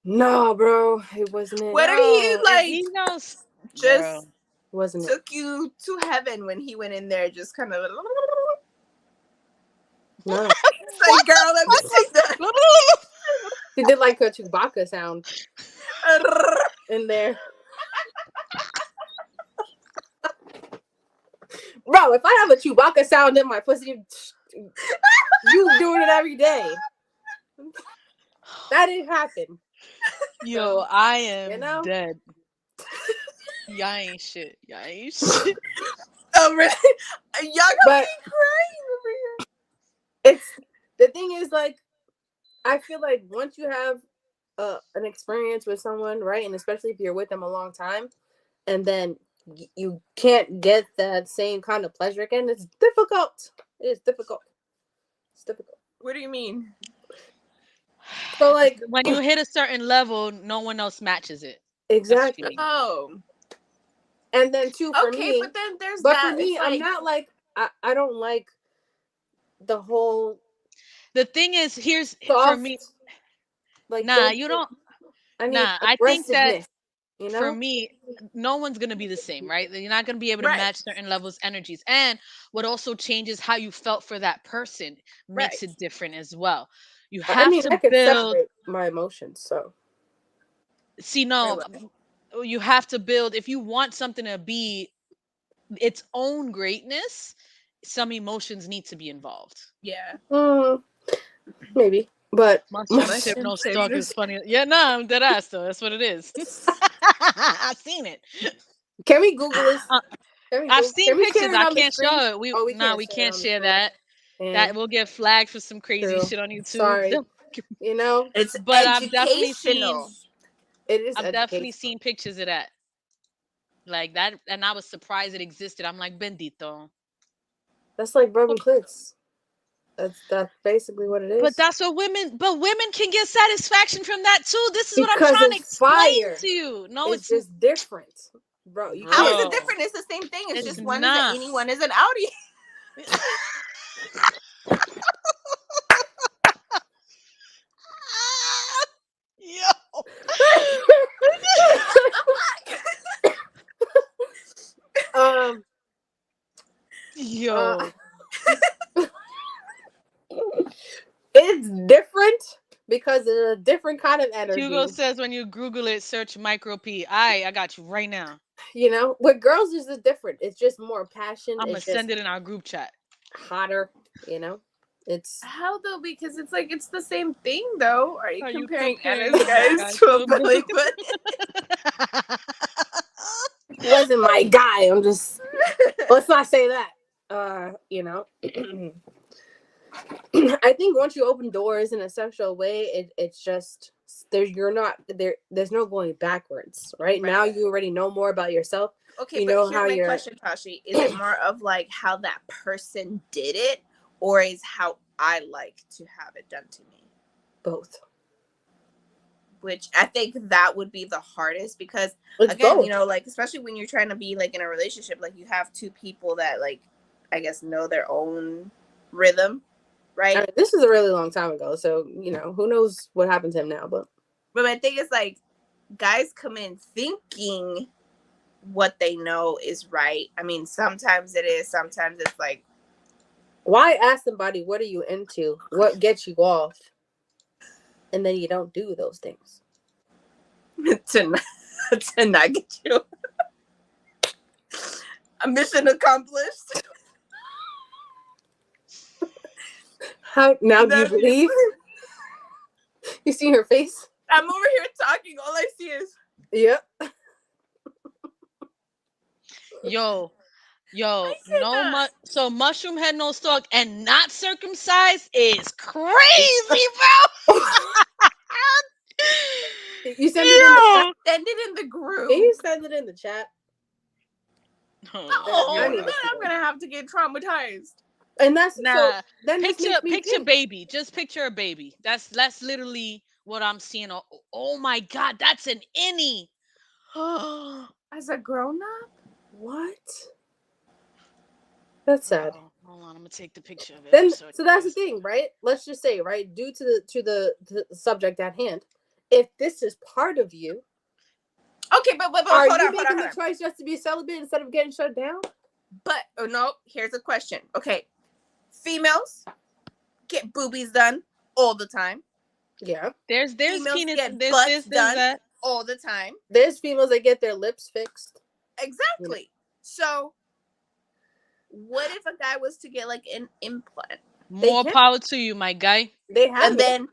No, bro, it wasn't it. What did he Bro, if like? he knows, bro. Just Wasn't it? took you to heaven when he went in there. Just kind of No, like, girl, let me see that. he did like a Chewbacca sound in there. Bro, if I have a Chewbacca sound in my pussy, you doing it every day. That didn't happen. Yo, I am You know? dead. Y'all ain't shit. Y'all ain't shit. Oh, really? Y'all got But me crying over here. it's the thing is like I feel like once you have an experience with someone, right, and especially if you're with them a long time, and then you can't get that same kind of pleasure again, it's difficult. It is difficult. It's difficult. What do you mean? So like When you hit a certain level, no one else matches it. That's what you exactly. mean. Oh, And then too for okay, me, but then there's but that. for me, It's I'm like, not like I don't like the whole The thing is, here's for soft me. like Nah, you don't. I need Nah, I think that aggressiveness, you for know? me, no one's gonna be the same, right? You're not gonna be able to right, match certain levels, energies, and what also changes how you felt for that person right. makes it different as well. You I have mean, to I could build. separate my emotions, so See, Wait, no, what? you have to build. If you want something to be its own greatness, some emotions need to be involved. Yeah. mm, maybe. But Mushroom tip, Mushroom no tips. stalk is funny. Yeah, no, I'm dead ass though. That's what it is. I've seen it. Can we Google this? Uh, Can we I've Google? seen Can we pictures. share it I on the can't screen? show it. Oh, we can't We share it can't on the share screen. that. And That will get flagged for some crazy true. shit on YouTube. Sorry. You know, It's But educational. it is I've definitely educational. seen pictures of that. Like that, and I was surprised it existed. I'm like, bendito. That's like rubbing clits. That's basically what it But is. that's what women can get satisfaction from that too. This is what I'm Because trying to it's explain fire. to you. No, It's just different, bro. You How is can't. it bro. different? It's the same thing. It's It's just one is an not. innie, one is an outie. Yo. um. Yo. It's different because it's a different kind of Hugo energy. says when you Google it, search micro P. I got you right now. You know, with girls is different. It's just more passion. I'm gonna It's just send it in our group chat. hotter. You know, it's How though? Because it's like it's the same thing though. Are you Are you comparing comparing Anna's guys guys to a to a belly belly? button? wasn't my guy. I'm just let's not say that. You know. I think once you open doors in a sexual way, it's just there's no going backwards. Right now, you already know more about yourself. Okay, You but know here's how my you're question, Tashi. Is it more of like how that person did it, or is how I like to have it done to me? both. Which I think that would be the hardest because It's again, both. you know, like especially when you're trying to be like in a relationship, like you have two people that like I guess know their own rhythm, right? I mean, this is a really long time ago, so you know who knows what happened to him now. But my thing is like guys come in thinking what they know is right. I mean, sometimes it is, sometimes it's like, why ask somebody what are you into, what gets you off, and then you don't do those things to not get you a mission accomplished. How now do you believe? You see her face? I'm over here talking. All I see is Yep. Yo, cannot. so mushroom head, no stalk, and not circumcised is crazy, bro. You send it in the chat. Send it in the group. Can you send it in the chat? Oh, I need to then see I'm it. gonna have to get traumatized. And that's so. Nah, Then this makes me picture think. baby. Just picture a baby. That's literally what I'm seeing. Oh my god, that's an innie. As a grown up? What? That's sad. Hold on, I'm gonna take the picture of it. Then so that's the thing, right? Let's just say, right, due to the subject at hand, if this is part of you, okay, but are hold you on, making the choice just to be celibate instead of getting shut down? But oh no, here's a question. Okay, females get boobies done all the time. Yeah. There's females penis. get There's butts done that all the time. There's females that get their lips fixed. Exactly. So, what if a guy was to get like an implant? More power to you, my guy. They have and then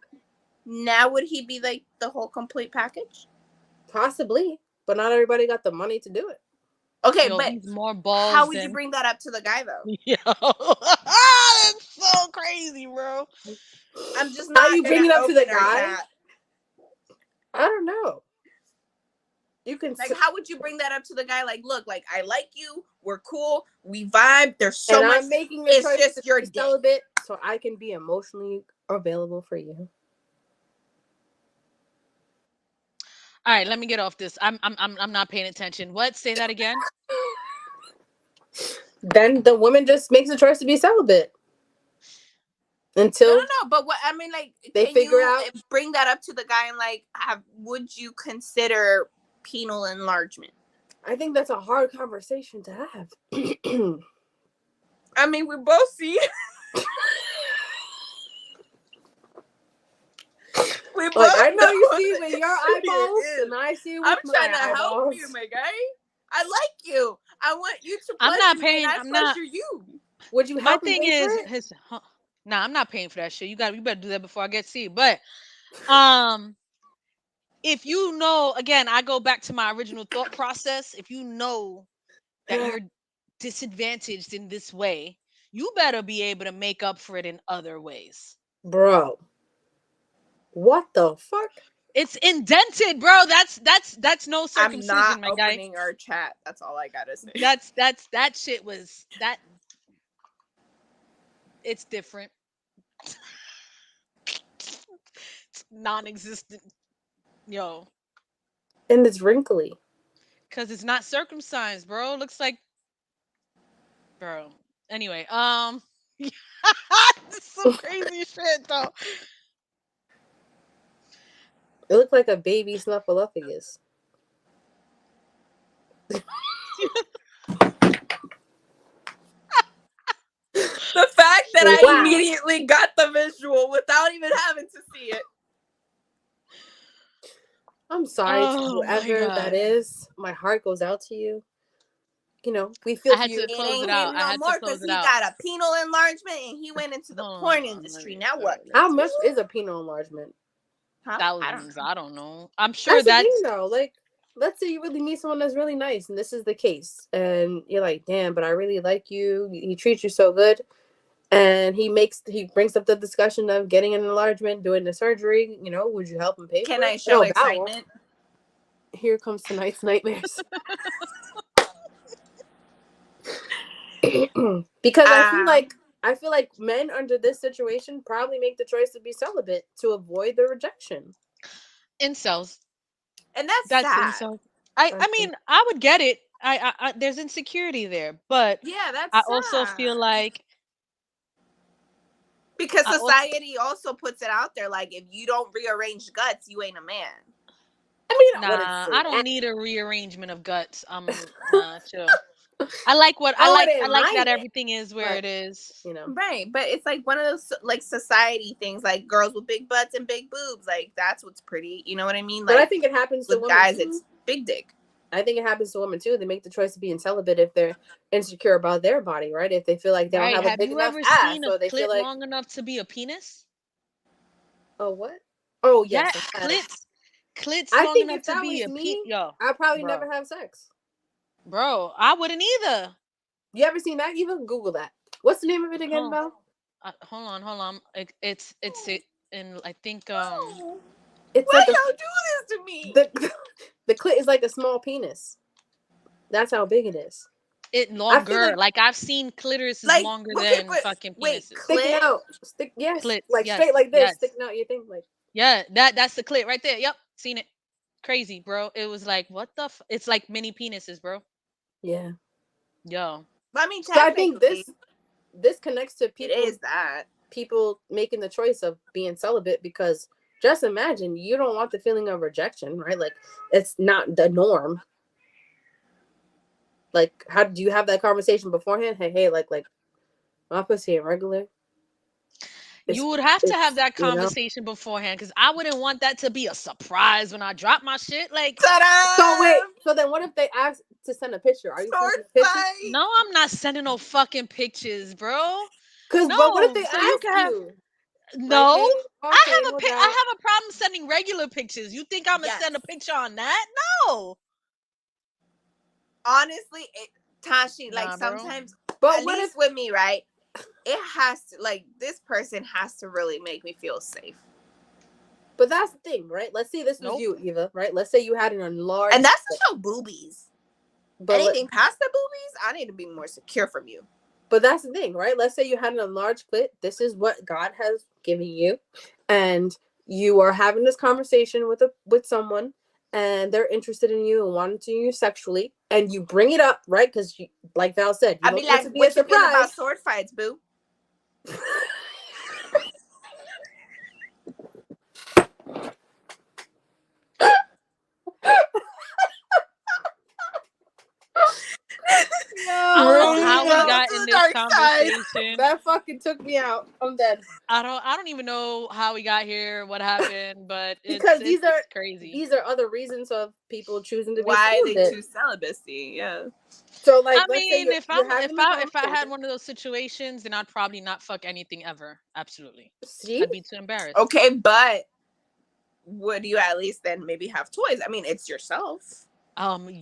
now would he be like the whole complete package? Possibly, but not everybody got the money to do it. Okay, Yo, but he's more balls. How would you bring that up to the guy though? Yo, that's so crazy, bro. I'm just not. How you bring it up to the our guy? chat. I don't know. You can Like, how would you bring that up to the guy? Like, look, like I like you. We're cool. We vibe. There's so and much. I'm making the It's choice just to your be dick. celibate, so I can be emotionally available for you. All right, let me get off this. I'm not paying attention. What? Say that again. Then the woman just makes a choice to be celibate until No. But what I mean, like, they can figure you out. bring that up to the guy and like, would you consider penile enlargement? I think that's a hard conversation to have. I mean, we both see. We both. Like, I know you see with your eyeballs, and I see with I'm my trying to eyeballs. help you, my guy. I like you. I want you to pleasure I'm not me, paying. and I I'm pleasure not. you. Would you My help thing him pay is for it? his. Nah, I'm not paying for that shit. You better do that before I get see. But, um, if you know, again, I go back to my original thought process. If you know that you're disadvantaged in this way, you better be able to make up for it in other ways. Bro, what the fuck? It's indented, bro. That's no I'm not circumcision, my guy. opening our chat. That's all I gotta say. That shit was that. It's different. It's non-existent, yo, And it's wrinkly. because it's not circumcised, bro. Looks like, bro. Anyway, this is some crazy shit though. It looked like a baby snuffleupagus. The fact that I Wow. immediately got the visual without even having to see it. I'm sorry to Oh my whoever that God. is. My heart goes out to you. You know, we feel I for had you. to It close ain't it out. him I no had to more close because it he out. got a penile enlargement and he went into the Hold porn on, industry. let Now me- what? How much is a penile enlargement? Huh? I don't Thousands. know. I don't know. I'm sure That's the that's thing, though. Like, let's say you really meet someone that's really nice, and this is the case, and you're like, "Damn, but I really like you. He treats you so good," and he brings up the discussion of getting an enlargement, doing the surgery. You know, would you help him pay Can for it? I show No, excitement? here comes tonight's nightmares. Because I feel like men under this situation probably make the choice to be celibate to avoid the rejection. incels. And that's That's sad. incels. I I mean, I would get it. I there's insecurity there, but Yeah, that's I also feel sad. like Because I also society also puts it out there like if you don't rearrange guts, you ain't a man. I mean, I wouldn't nah. say I don't that. need a rearrangement of guts. Nah, chill. I like what I I like. I wouldn't like mind that it, everything is where but it is. you know, Right, but it's like one of those like society things, like girls with big butts and big boobs, like that's what's pretty. You know what I mean? but I Like think it happens to with women guys, too. it's big dick. I think it happens to women too. They make the choice of being celibate if they're insecure about their body, right? If they feel like they don't Right? have a Have big you enough ever ass, seen a or they feel clit like, long enough to be a penis? oh, what? Oh, Yeah, yes, I have. clits I long think enough if to that be was a me, yo, I'd probably bro, never have sex. bro. I wouldn't either. You ever seen that? Even Google that. What's the name of it again, Hold, Val? hold on. It's it, and I think It's Why like a y'all do this to me? the the clit is like a small penis. That's how big it is. it I feel longer. like Like I've seen clitoris is Like, longer okay, than but fucking wait, penises. sticking clit? out, yes, Clits, like yes, straight like this, yes, sticking out your thing, like yeah. That's the clit right there. Yep, seen it. Crazy, bro. It was like what the? It's like mini penises, bro. yeah. Yo, I mean, So I think technically, this connects to it people is that. people making the choice of being celibate because just imagine you don't want the feeling of rejection, right? Like it's not the norm. Like, how do you have that conversation beforehand? Hey, like my pussy ain't regular. It's you would have to have it's that you know. conversation beforehand because I wouldn't want that to be a surprise when I drop my shit. Like, So wait, Ta-da! so then what if they ask to send a picture? Are you Sword sending a picture? fight! no, I'm not sending no fucking pictures, bro. Cause but what if No, they so you ask can have you? Like, no. hey, okay, no doubt. I have a problem sending regular pictures. You think I'm gonna Yes. send a picture on that? No, Honestly, Tashi, like nah, bro. sometimes, But at what least if with me, right? It has to, like, this person has to really make me feel safe. but that's the thing, right? Let's say this was Nope. you, Eva, right? Let's say you had an enlarged And that's to show boobies. but Anything past the boobies, I need to be more secure from you. But that's the thing, right? Let's say you had an enlarged clit. This is what God has given you, and you are having this conversation with someone, and they're interested in you and wanting to you sexually, and you bring it up, right? Because, like Val said, you I'd don't be want it like, to be a what you feel about surprise. sword fights, boo? I don't know Rude. how we Welcome got to in the this dark side. conversation. That fucking took me out. I'm dead. I don't even know how we got here, what happened, but Because it's crazy. these are other reasons of people choosing to be Why they celibate. choose celibacy? Yeah. So, like, I let's say mean, you're having the if I had conversation. one of those situations, then I'd probably not fuck anything ever. Absolutely, See, I'd be too embarrassed. Okay, but would you at least then maybe have toys? I mean, it's yourself.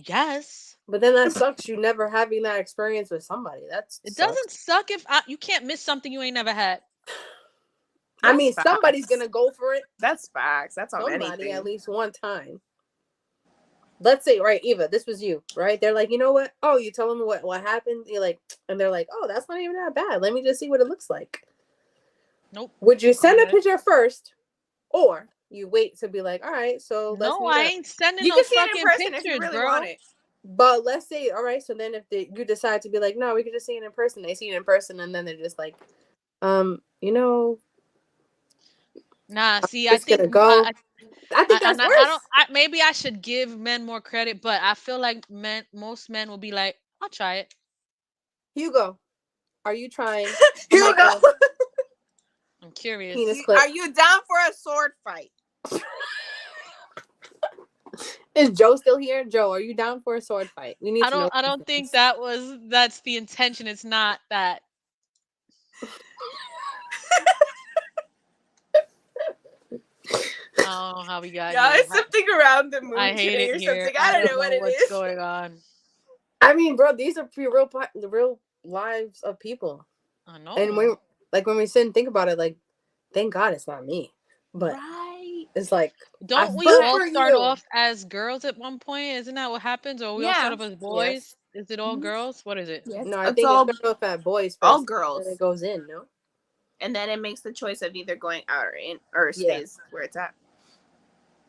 Yes. But then that sucks. You never having that experience with somebody. That It sucks. doesn't suck if you can't miss something you ain't never had. I mean, That's somebody's facts. gonna go for it. That's facts. That's on Somebody anything. at least one time. Let's say, right, Eva, this was you, right? They're like, you know what? Oh, you tell them what happened. You're like, and they're like, oh, that's not even that bad. Let me just see what it looks like. Nope. Would you send a Okay. picture first, or you wait to be like, all right, so let's No, meet I up? ain't sending You no can see it in fucking person if you pictures, really bro. want it. But let's say, all right, so then if you decide to be like, no, we could just see it in person. They see it in person, and then they're just like, you know, Nah, see, I it's think gonna go. I think that's I don't. worse. Maybe I should give men more credit, but I feel like most men will be like, "I'll try it." Hugo, are you trying? Hugo, I'm curious. Penis clip. are you down for a sword fight? Is Joe still here? Joe, are you down for a sword fight? We need to know. I don't think that's the intention. It's not that. I don't know how we got Yeah, here. it's something around the moon I hate today it or here. something. I don't know what it what's is. going on. I mean, bro, these are the real lives of people. I know. And when we sit and think about it, like, thank God it's not me. But Right. it's like, Don't we feel all for start you. off as girls at one point? Isn't that what happens? Or we all start off as boys? Is it all girls? What is it? Yes. No, I It's think all, it starts off at boys first. all Then girls. it goes in, no? And then it makes the choice of either going out or in, or Yeah. stays where it's at.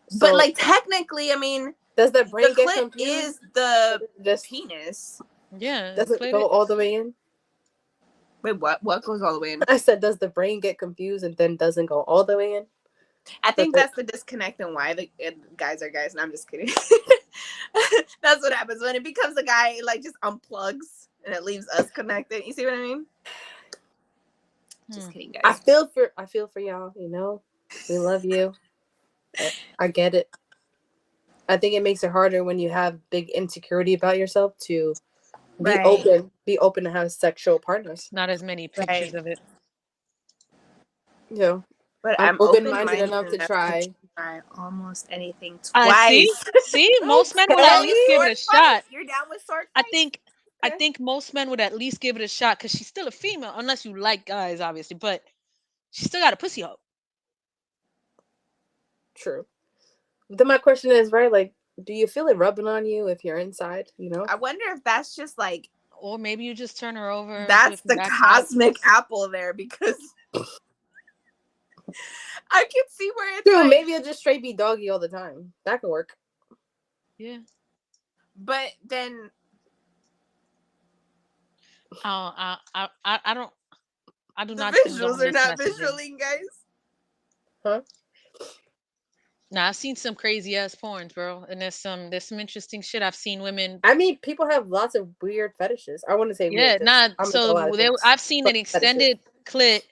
So, But like technically, I mean, does the brain the get clit confused? is the Just penis. Yeah. does it go all the way in? Wait, what? What goes all the way in? I said, does the brain get confused and then doesn't go all the way in? I think that's the disconnect and why the guys are guys. And I'm just kidding. That's what happens when it becomes a guy. It like just unplugs and it leaves us connected. You see what I mean? Just kidding, guys. I feel for y'all. You know, we love you. I get it. I think it makes it harder when you have big insecurity about yourself to be open to have sexual partners. Not as many pictures of it. You know, But I'm I'm open-minded enough to try. Almost anything twice. See, most men would at least give it a shot. You're down with sword I fights? think most men would at least give it a shot because she's still a female, unless you like guys, obviously. But she still got a pussy hole. True. Then my question is, right, like, do you feel it rubbing on you if you're inside, you know? I wonder if that's just like, or maybe you just turn her over. That's the cosmic apple there, because I can see where it's Dude, like, maybe it'll just straight be doggy all the time. That could work. Yeah. But then I don't. I do the not. visuals are not visualing, guys. Huh? Nah, I've seen some crazy ass porns, bro, and there's some interesting shit. I've seen women. I mean, people have lots of weird fetishes. I want to say Yeah, weird. I've seen an extended clit,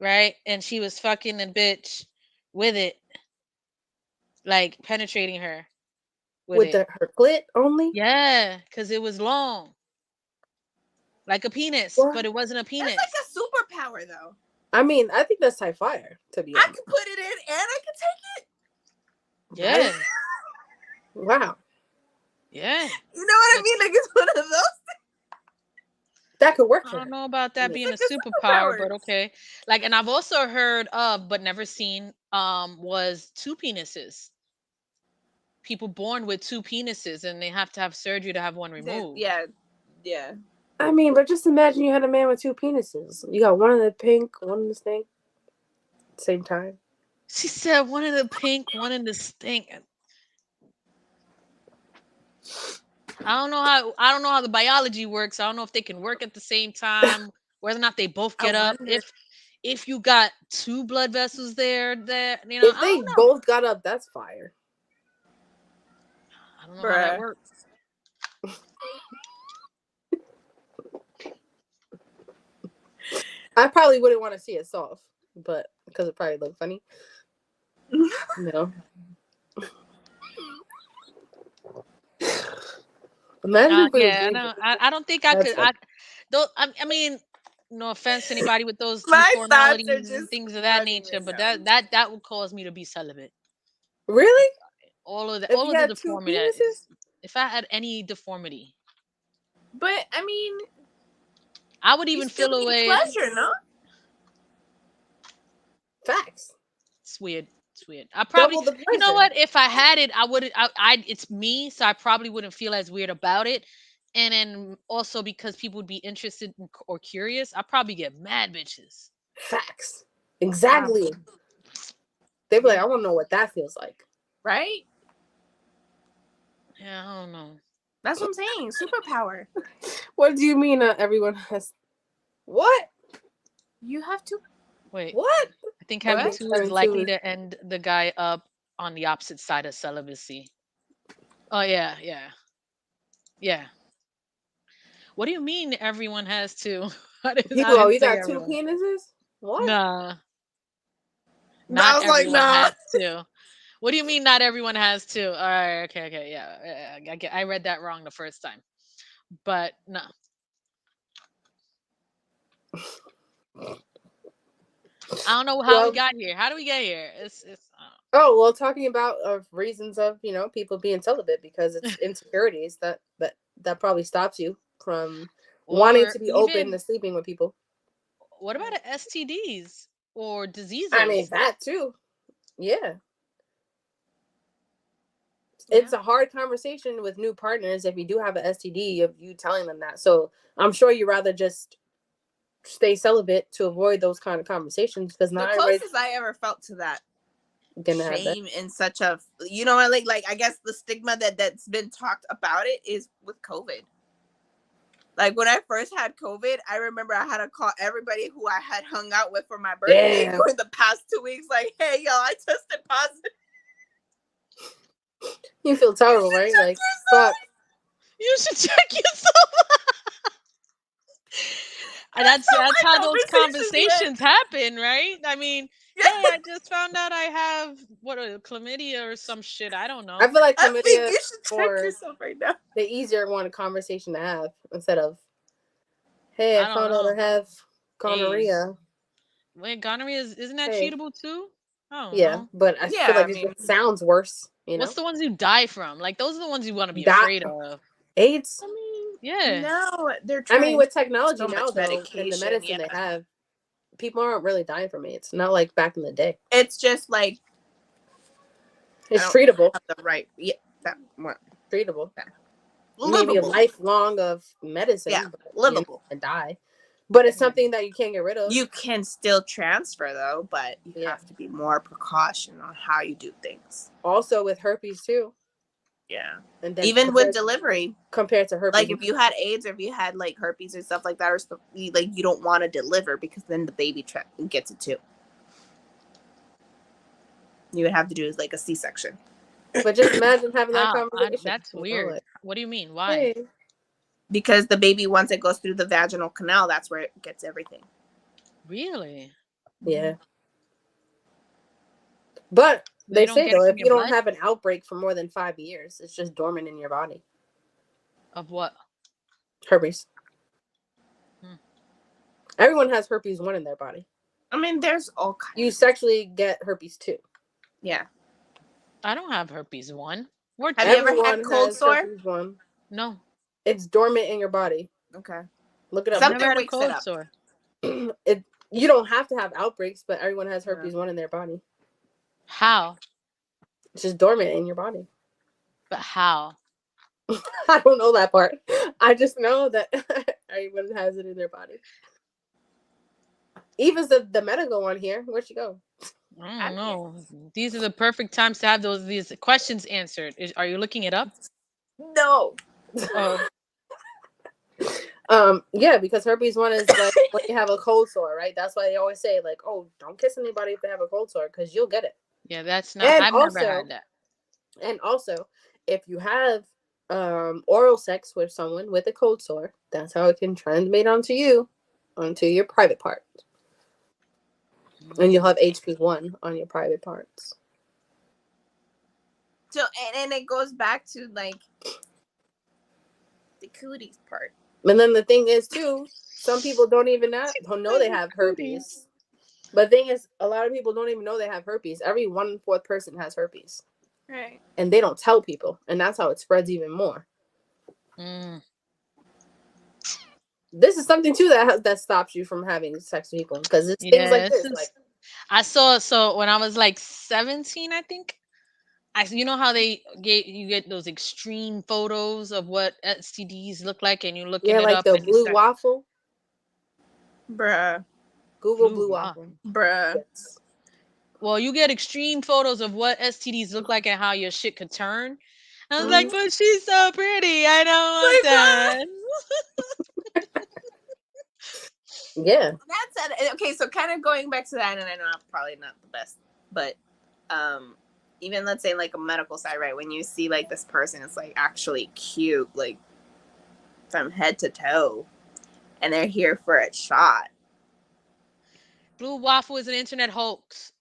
right? And she was fucking the bitch with it, like penetrating her with her clit only. Yeah, because it was long, like a penis, but it wasn't a penis. That's like a superpower, though. I mean, I think that's high fire. To be honest, I can put it in and I can take it. Yeah. Wow. Yeah. You know what I mean? Like, it's one of those. That could work. I don't know about that being a superpower, but okay. Like, and I've also heard of, but never seen, was two penises. People born with two penises, and they have to have surgery to have one removed. Yeah. I mean, but just imagine you had a man with two penises. You got one in the pink, one in the stink. Same time. She said one in the pink, one in the stink. I don't know how the biology works. I don't know if they can work at the same time, whether or not they both get up. If you got two blood vessels there, you know. If they both got up, that's fire. I don't know how that works. I probably wouldn't want to see it soft, but because it probably looked funny. No. Imagine I don't think I could. I mean, no offense to anybody with those My formalities and things of that nature, but that would cause me to be celibate. Really? All of If all you of the had 2 deformity. penises? If I had any deformity, But I mean, I would you even still feel need away. pleasure, no? Facts. It's weird. It's weird. I probably, Double the you know pleasure. what? If I had it, I would. It's me, so I probably wouldn't feel as weird about it. And then also because people would be interested or curious, I probably get mad bitches. Facts. Exactly. Probably. They'd be like, Yeah. I want to know what that feels like. Right? Yeah, I don't know. That's what I'm saying. Superpower. What do you mean everyone has... What? You have to. Wait, What? I think What? having two is likely to end the guy up on the opposite side of celibacy. Oh yeah, yeah, yeah. What do you mean everyone has two? I You didn't you say got 2 everyone. penises? What? Nah, I not was like, everyone nah. has two. What do you mean not everyone has two? All right, okay, yeah. I read that wrong the first time, but no. I don't know how we Well, got here. How do we get here? It's oh, well, talking about reasons of, people being celibate because it's insecurities that probably stops you from wanting or to be open even to sleeping with people. what about STDs or I mean, diseases? that too. Yeah. Yeah. It's a hard conversation with new partners if you do have an STD of you telling them that. So I'm sure you rather just stay celibate to avoid those kind of conversations because The not everybody's closest I ever felt to that gonna have that. shame in such a, like I guess the stigma that's been talked about it is with COVID. Like when I first had COVID, I remember I had to call everybody who I had hung out with for my birthday Damn. for the past 2 weeks. Like, hey, y'all, I tested positive. You feel terrible, right? Like, fuck. You should check yourself. And that's how those conversations happen, right? I mean, Yeah. hey, I just found out I have chlamydia or some shit. I don't know. I feel like I think chlamydia you should check for yourself right now. the easier one conversation to have instead of, hey, I I don't found out know. I have gonorrhea. Wait, gonorrhea isn't that Hey. cheatable too? I don't Yeah, know. but I feel like it just sounds worse, What's the ones you die from? Like those are the ones you want to be That afraid of. AIDS? I mean, Yeah. no, they're I trying mean, with technology so now, much though, and the medication. medicine Yeah. they have, people aren't really dying from AIDS. Not like back in the day. It's just like It's treatable. have the right, yeah, that one. Treatable. Yeah. Maybe a Livable. lifelong of medicine. Yeah, but livable. and die. But it's something that you can't get rid of. You can still transfer though, but you have to be more precaution on how you do things. Also with herpes too. Yeah. And then even with delivery, compared to herpes, like if you had AIDS or if you had like herpes or stuff like that, or stuff, like you don't want to deliver because then the baby gets it too. You would have to do is like a C-section. But just imagine having that conversation. That's weird. Like, what do you mean? Why? Hey. Because the baby, once it goes through the vaginal canal, that's where it gets everything. Really? Yeah. But they say though, if you don't blood? have an outbreak for more than 5 years, it's just dormant in your body. Of what? Herpes. Everyone has herpes 1 in their body. I mean, there's all kinds. You sexually get herpes 2. Yeah. I don't have herpes 1. Have you ever had cold sore? Herpes 1. No. It's dormant in your body. Okay. Look it up. I've never had a cold sore. You don't have to have outbreaks, but everyone has herpes 1 in their body. How? It's just dormant in your body. But how? I don't know that part. I just know that everyone has it in their body. Eva's the medical one here. Where'd she go? I don't know. These are the perfect times to have these questions answered. Are you looking it up? No. Oh. Yeah, because herpes 1 is like when you have a cold sore, right? That's why they always say like, oh, don't kiss anybody if they have a cold sore because you'll get it. Yeah, that's not. And I've never had that. And also, if you have oral sex with someone with a cold sore, that's how it can transmit onto your private part. And you'll have HP1 on your private parts. So and it goes back to like the cooties part. And then the thing is too, some people don't know they have herpes. But the thing is, a lot of people don't even know they have herpes. Every 1/4 person has herpes. Right. And they don't tell people, and that's how it spreads even more. This is something too that stops you from having sex with people, because it's things like this. Like, I saw, so when I was like 17, I think, you know how you get those extreme photos of what STDs look like, and you're looking it like up the and you blue start, waffle. Bruh. Google blue waffle. Bruh. Yes. Well, you get extreme photos of what STDs look like and how your shit could turn. I was like, but she's so pretty. I don't want that. Yeah. That's it. Okay, so kind of going back to that, and I know I'm probably not the best, but even let's say like a medical side, right? When you see like this person, it's like actually cute, like from head to toe, and they're here for a shot. Blue waffle is an internet hoax.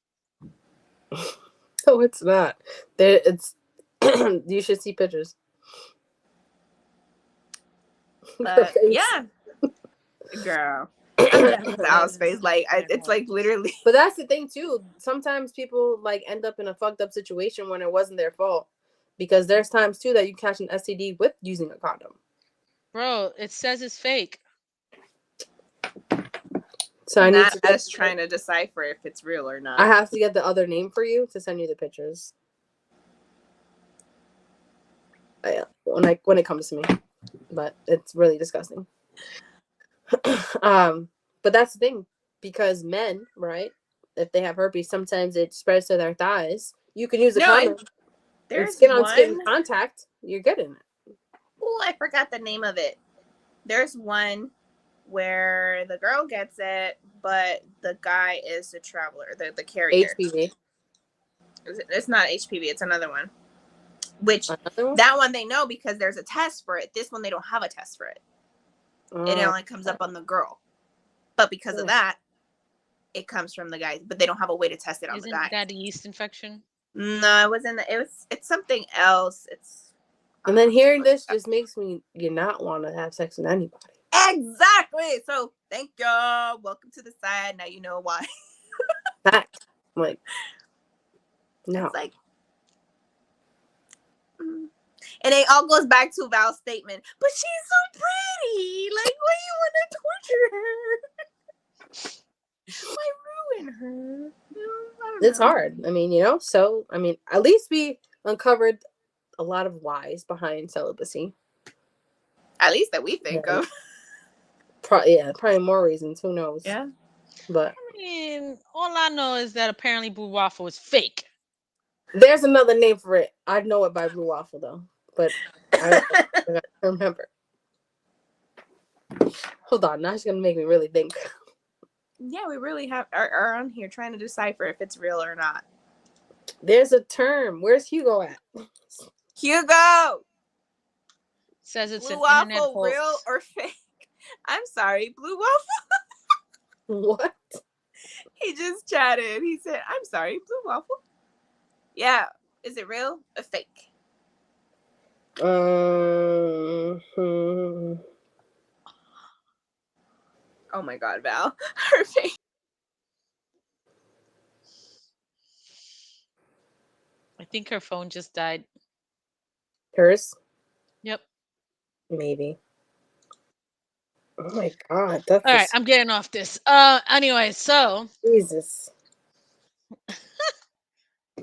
No, it's not. It's you should see pictures. Yeah, girl. I'm done with Al's face. Like it's like literally. But that's the thing too. Sometimes people like end up in a fucked up situation when it wasn't their fault, because there's times too that you catch an STD with using a condom. Bro, it says it's fake. So I need to just trying to decipher if it's real or not. I have to get the other name for you to send you the pictures. When it comes to me, but it's really disgusting. But that's the thing, because men, right? If they have herpes, sometimes it spreads to their thighs. You can use a condom. There's skin on skin contact. You're good in it. Oh, I forgot the name of it. There's one where the girl gets it, but the guy is the traveler, the carrier. HPV. It's not HPV. It's another one. That one they know because there's a test for it. This one they don't have a test for it. It only comes up on the girl. But because of that, it comes from the guy. But they don't have a way to test it on the guy. Isn't that a yeast infection? No, it wasn't. It's something else. And then hearing this just makes me not want to have sex with anybody. Exactly. So thank y'all. Welcome to the side. Now you know why. Fact. Like, no. It's like, and it all goes back to Val's statement. But she's so pretty. Like, why you want to torture her? Why ruin her? It's hard. I mean, so I mean, at least we uncovered a lot of whys behind celibacy. At least that we think of. Probably more reasons. Who knows? Yeah. But I mean, all I know is that apparently blue waffle is fake. There's another name for it. I know it by blue waffle though, but I gotta remember. Hold on, now she's gonna make me really think. Yeah, we really are on here trying to decipher if it's real or not. There's a term. Where's Hugo at? Hugo Says it's blue an waffle, internet hoax. real or fake? I'm sorry, blue waffle. What? He just chatted. He said, "I'm sorry, blue waffle." Yeah, is it real or fake? Oh my God, Val, her face. I think her phone just died. Hers? Yep. Maybe. Oh my God, that's all right. I'm getting off this. Anyway, so Jesus.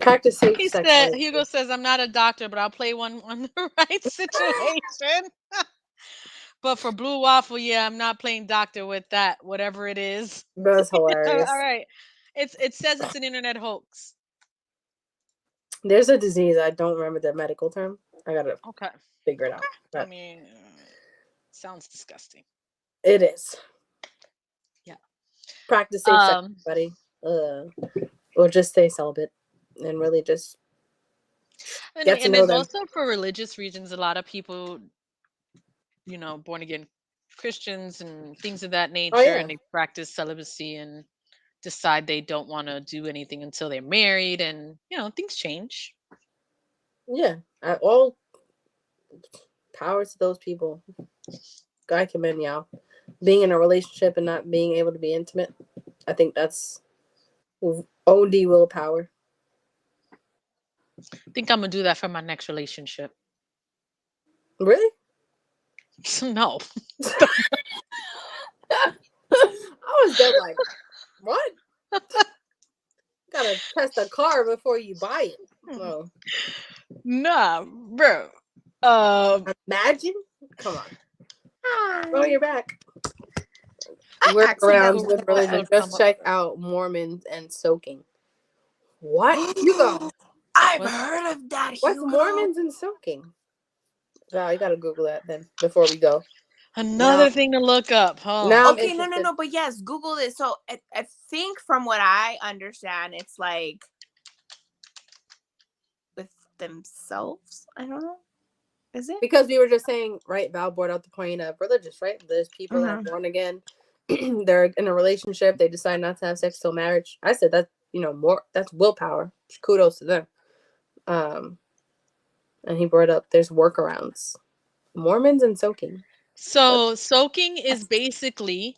Practice safe sex. Hugo says, "I'm not a doctor, but I'll play one on the right situation." But for blue waffle, yeah, I'm not playing doctor with that, whatever it is. That's hilarious. All right. It says it's an internet hoax. There's a disease. I don't remember the medical term. I gotta figure it out. But, I mean, sounds disgusting. It is. Yeah. Practice safe sex, buddy. Or just stay celibate and really just get to know them. Also for religious reasons, a lot of people, born again Christians and things of that nature, and they practice celibacy and decide they don't want to do anything until they're married, and things change. Yeah, all power to those people. God commend y'all. Being in a relationship and not being able to be intimate, I think that's OD willpower. I think I'm gonna do that for my next relationship. Really? No. I was dead like, what? Gotta test the car before you buy it. No. Nah, bro. Imagine? Come on. Oh, you're back. I actually Workarounds don't with know religion. what Just check out Mormons and soaking. What? Hugo. I've What's- heard of that. What's Hugo. Mormons and soaking? Wow, you gotta Google that then before we go. Another Now- thing to look up, huh? Now I'm Okay, interested. no. But yes, Google it. So I think from what I understand, it's like with themselves. I don't know. Is it? Because we were just saying, right, Val brought out the point of religious, right? There's people that are born again, they're in a relationship, they decide not to have sex till marriage. I said that, more that's willpower. Kudos to them. And he brought up there's workarounds. Mormons and soaking. So soaking is basically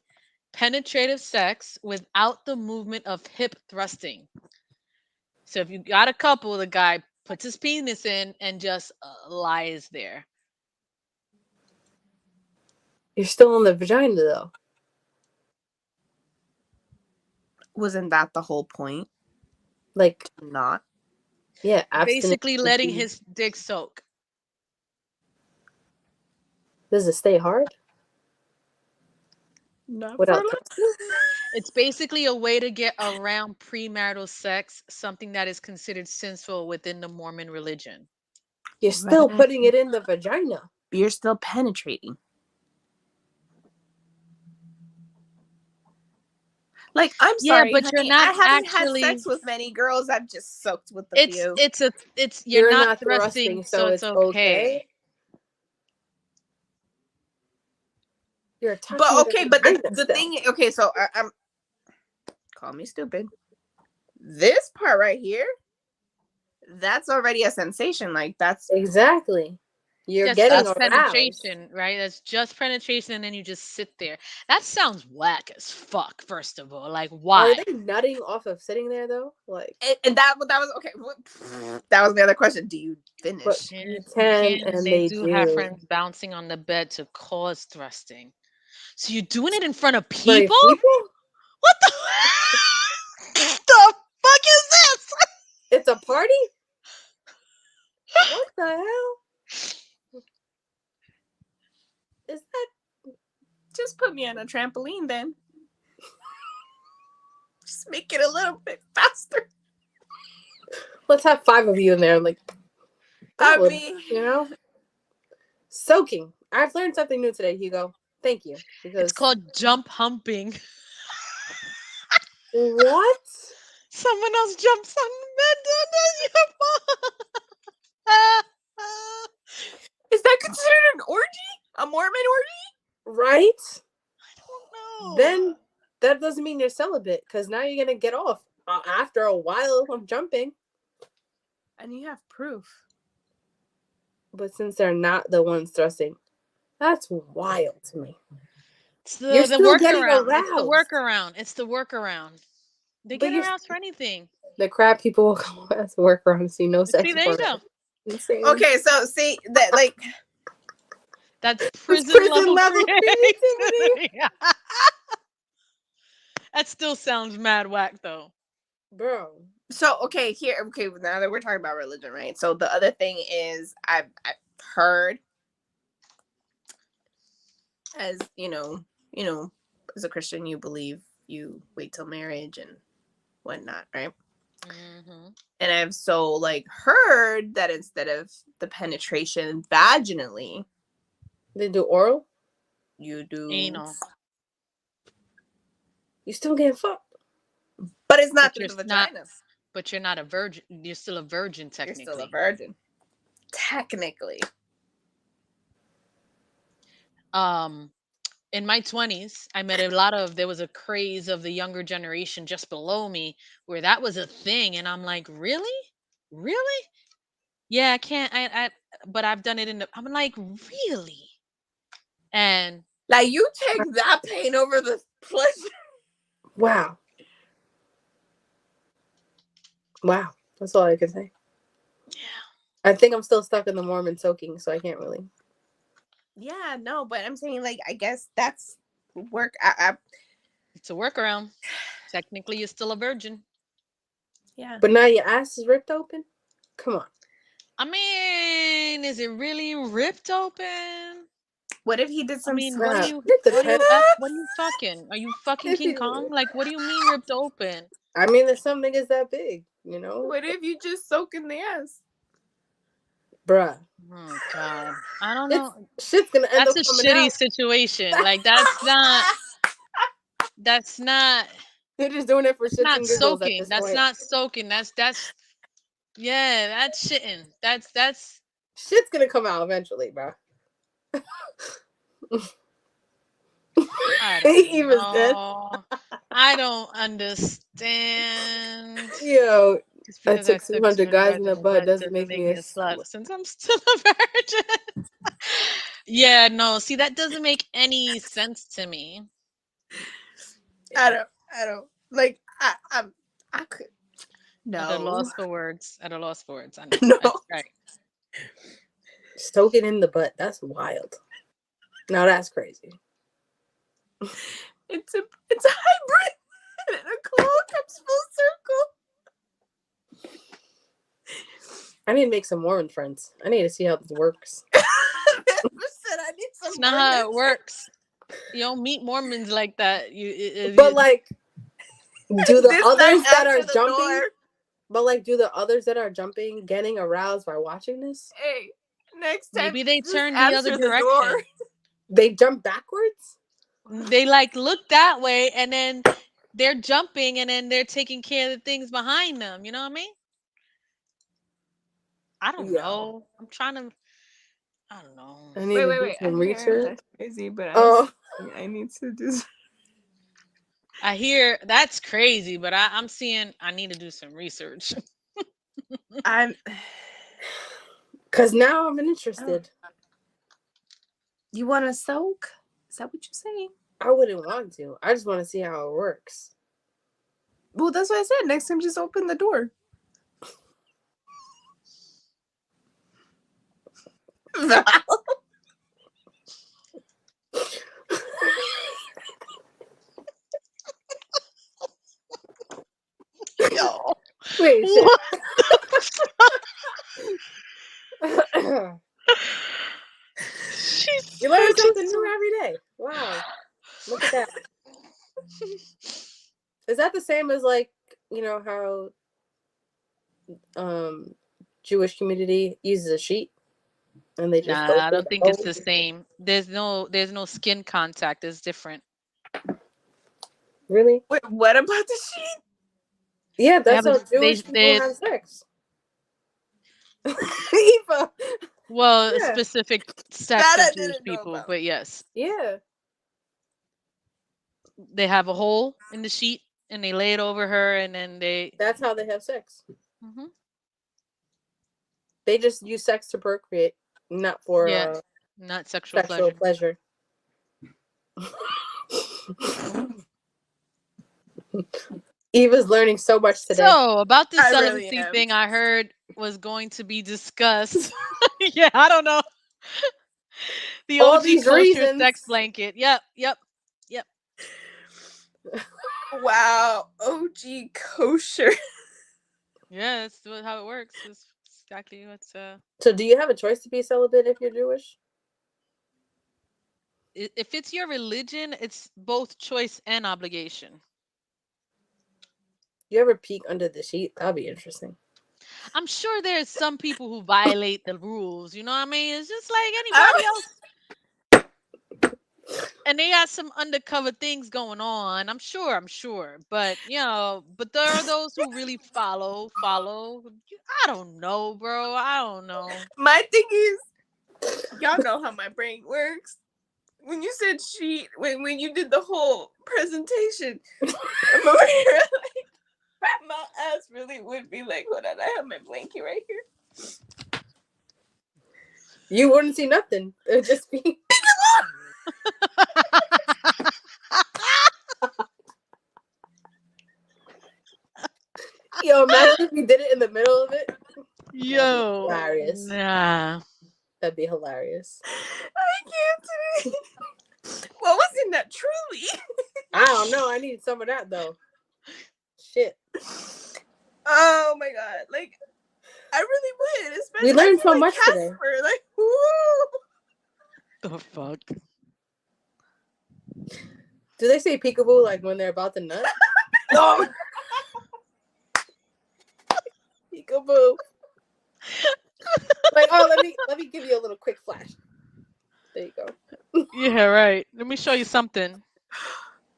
penetrative sex without the movement of hip thrusting. So if you got a couple, the guy puts his penis in and just lies there. You're still in the vagina though. Wasn't that the whole point? Like, Not. yeah, abstinence. Basically letting his dick soak. Does it stay hard? Not Without for thrusting? It's basically a way to get around premarital sex, something that is considered sinful within the Mormon religion. You're still putting it in the vagina. You're still penetrating. Like, I'm sorry, but honey, you're not I haven't actually. had sex with many girls. I've just soaked with a few. You're You're not not thrusting, so it's okay. okay. You're touching But okay, but the still. thing, okay, so I'm call me stupid. This part right here, that's already a sensation. Like, that's Exactly. You're Just getting that's aroused. penetration, right? That's just penetration, and then you just sit there. That sounds whack as fuck. First of all, like Are why? they nutting off of sitting there though? Like, and that was okay. That was the other question. Do you finish? but Yeah, you can, and and they they do have do. friends bouncing on the bed to cause thrusting. So you're doing it in front of Right, people? people? What the? The fuck is this? It's a party? What the hell? Is that? Just put me on a trampoline then. Just make it a little bit faster. Let's have 5 of you in there. Like, I that would, mean, soaking. I've learned something new today, Hugo. Thank you. Because It's called jump humping. what? Someone else jumps on the bed. is that considered an orgy? A Mormon orgy? Right? I don't know. Then that doesn't mean you're celibate, because now you're gonna get off after a while of jumping. And you have proof. But since they're not the ones thrusting, that's wild to me. It's You're the still getting workaround. It's the aroused. workaround. It's the workaround. They But get aroused for anything. The crap people will come as a workaround and see no sex. See, there you go. Insane. Okay, so see that, like, That's It's prison level creativity. creativity. That still sounds mad whack though. Bro. so okay, now that we're talking about religion, right? So the other thing is I've heard, as you know, as a Christian, you believe you wait till marriage and whatnot, right? Mm-hmm. And I've so like heard that instead of the penetration vaginally, They do oral? you do Anal. You still getting fucked. but it's not But through you're the not- vagina. But you're not a virgin. You're still a virgin You're technically. still a virgin, technically. In my 20s, I met there was a craze of the younger generation just below me where that was a thing. And I'm like, really? Really? Yeah, I can't. But I've done it I'm like, really? And Like, you take that pain over the pleasure. Wow. That's all I can say. I think I'm still stuck in the Mormon soaking, so I can't really. Yeah, no, but I'm saying like I guess that's work. It's a workaround. Technically, you're still a virgin. Yeah. But now your ass is ripped open? Come on. I mean, is it really ripped open? What if he did some? I mean, Nah, it what depends. are you fucking? Are you fucking If King you- Kong? Like, what do you mean ripped open? I mean, there's some niggas that big, you know? What if you just soak in the ass? Bruh. Oh God, I don't It's know. shit's gonna end That's up a coming shitty out. situation. Like, that's not. That's not. They're just doing it for That's shits not and giggles at soaking. this That's point. not soaking. That's. Yeah, that's shitting. That's. Shit's gonna come out eventually, bro. I He don't was dead. know. I don't understand. Yo, Just I because I took took 200 guys in the butt doesn't doesn't make make me a me a slut since I'm still a virgin. Yeah, no, see, that doesn't make any sense to me. I don't like. I could. At a No. loss for words. At a loss for words. I know. No. That's right. Soak it in the butt. That's wild. Now that's crazy. It's a hybrid, and a claw comes full circle. I need to make some Mormon friends. I need to see how this works. Said I need some It's not how it Mormons. works. You don't meet Mormons like that. But like, do the This others night that are answer the jumping? door. But like, do the others that are jumping getting aroused by watching this? Hey, next time maybe they just turn the other answer the door. direction. They jump backwards? They like look that way and then they're jumping and then they're taking care of the things behind them. You know what I mean? I don't Yo. know. I'm trying to. I don't know. I need to do Wait. some I hear research. that's crazy, but I need to do. I hear that's crazy, but I'm seeing I need to do some research. I'm. Cause now I'm interested. You want to soak? Is that what you're saying? I wouldn't want to. I just want to see how it works. Well, that's what I said. Next time, just open the door. Yo. Wait, shit. She's You learn so something new every day. Wow. Look at that. Is that the same as like, you know, how Jewish community uses a sheet and they just Nah, go I through don't the think it's hole? the same. There's no skin contact. It's different. Really? Wait, what about the sheet? Yeah, They that's have a, how Jewish people have sex. Eva. well, a Yeah. specific sect That I of Jewish didn't know people, about. but yes, Yeah. they have a hole in the sheet and they lay it over her, and then they. That's how they have sex. Mhm. They just use sex to procreate, not for Yeah, not sexual sexual pleasure. pleasure. Eva's learning so much today. So about this I really celibacy am. thing, I heard was going to be discussed. Yeah, I don't know. The All OG these kosher reasons. sex blanket. Yep. Wow, OG kosher. Yeah, that's how it works. It's exactly what's So do you have a choice to be celibate if you're Jewish? if it's your religion, it's both choice and obligation. You ever peek under the sheet? That'll be interesting. I'm sure there's some people who violate the rules, you know what I mean? It's just like anybody else. And they got some undercover things going on. I'm sure. But but there are those who really follow. I don't know, bro. I don't know. My thing is, y'all know how my brain works. When you said sheet, when you did the whole presentation, I'm over here like, my ass really would be like, hold on, I have my blanket right here. You wouldn't see nothing. It would just be. Yo, imagine if we did it in the middle of it. Yo, hilarious. nah. That'd be hilarious. I can't do it. What was in that truly? I don't know. I need some of that though. Shit. Oh my god! Like, I really would. Especially, We learned I feel so much Casper, today. like, woo. The fuck? Do they say peekaboo like when they're about to nut? No. Peekaboo. Like, oh, let me give you a little quick flash. There you go. Yeah, right. Let me show you something.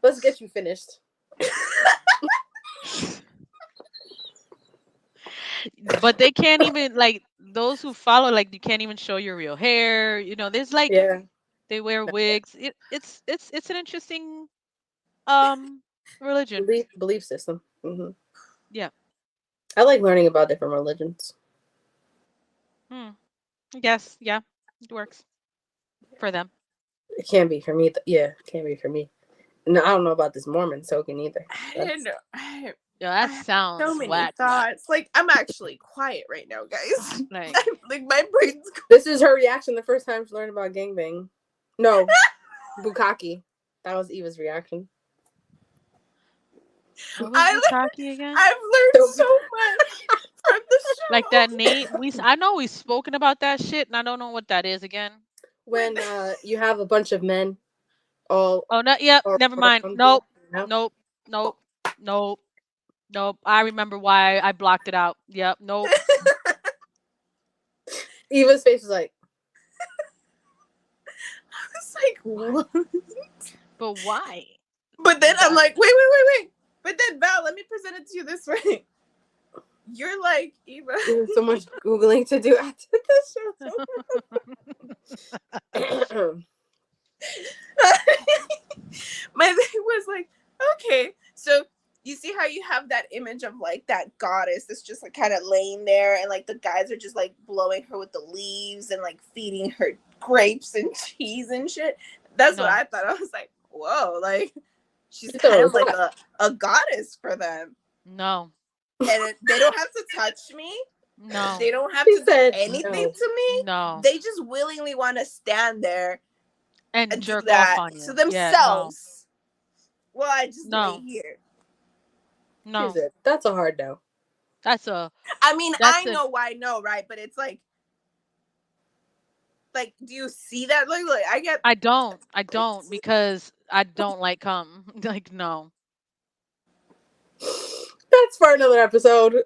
Let's get you finished. But they can't even, like, those who follow, like, you can't even show your real hair. You know, there's like Yeah. they wear wigs. It's an interesting religion. Belief system. Mm-hmm. Yeah. I like learning about different religions. I guess, yeah, it works for them. It can't be for me. Yeah, it can't be for me. No, I don't know about this Mormon token either. I Yeah, that have sounds so many whack. thoughts. Like, I'm actually quiet right now, guys. Like, Like, my brain's. This is her reaction the first time she learned about gangbang. No, bukkake. That was Eva's reaction. what was Bukkake again? I've learned so much from the show. Like that name, I know we've spoken about that shit, and I don't know what that is again. When you have a bunch of men all. Oh no, yep, never mind. around Nope, you, nope, nope, nope, nope. I remember why I blocked it out. Yep, nope. Eva's face was like, I was like, what? But why? But then I'm like, wait. But then, Val, let me present it to you this way. You're like, Eva. there's so much Googling to do after this show. My thing was like, okay, so you see how you have that image of like that goddess that's just like kind of laying there, and like the guys are just like blowing her with the leaves and like feeding her grapes and cheese and shit. That's what I thought. I was like, whoa, like she's kind of like a goddess for them. No. And they don't have to touch me. No. They don't have to do anything to me. No. They just willingly want to stand there and jerk do that off on you to themselves. Yeah, no. Well, I just lay here. No. That's a hard no. I mean, I know why no, right? But it's like, do you see that? Like I don't because I don't like cum. Like, no. That's for another episode.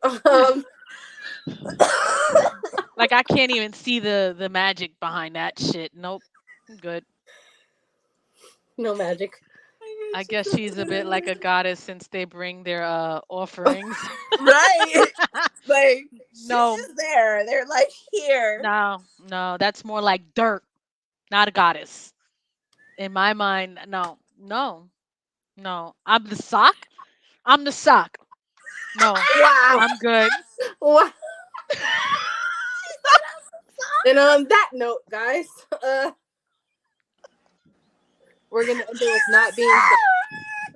Like, I can't even see the magic behind that shit. Nope. I'm good. No magic. I guess she's a bit like a goddess since they bring their offerings. Right. Like, no. She's just there. They're like, here. No, that's more like dirt, not a goddess. In my mind, no. I'm the sock. No. Wow. I'm good. Wow. And on that note, guys, we're gonna end it with not being.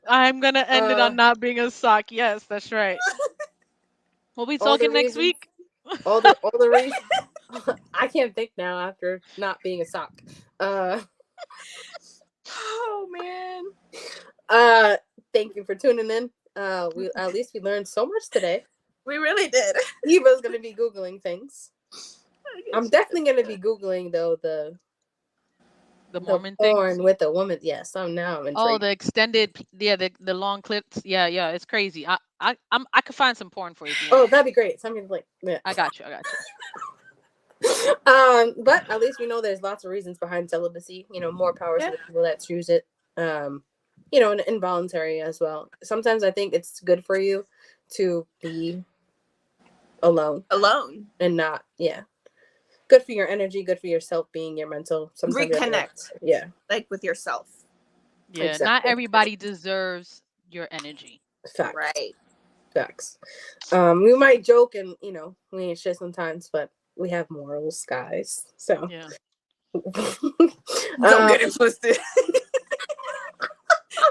I'm gonna end it on not being a sock. Yes, that's right. We'll be talking next week. All the reasons. I can't think now after not being a sock. Oh man. Thank you for tuning in. We at least we learned so much today. We really did. Eva's gonna be Googling things. I'm definitely gonna be Googling though the Mormon porn thing with the woman. Yes, I'm intrigued. Oh, the extended, the long clips. Yeah, it's crazy. I could find some porn for you. Oh, that'd be great. Send me the link. Yeah. I got you. But at least we know there's lots of reasons behind celibacy. More power to the people that choose it. And involuntary as well. Sometimes I think it's good for you to be alone and not good for your energy, good for yourself being your mental. Sometimes reconnect. Like with yourself. Yeah, exactly. Not everybody deserves your energy. Facts. Right. Facts. We might joke and we ain't shit sometimes, but we have morals, guys. So yeah. Don't get it twisted.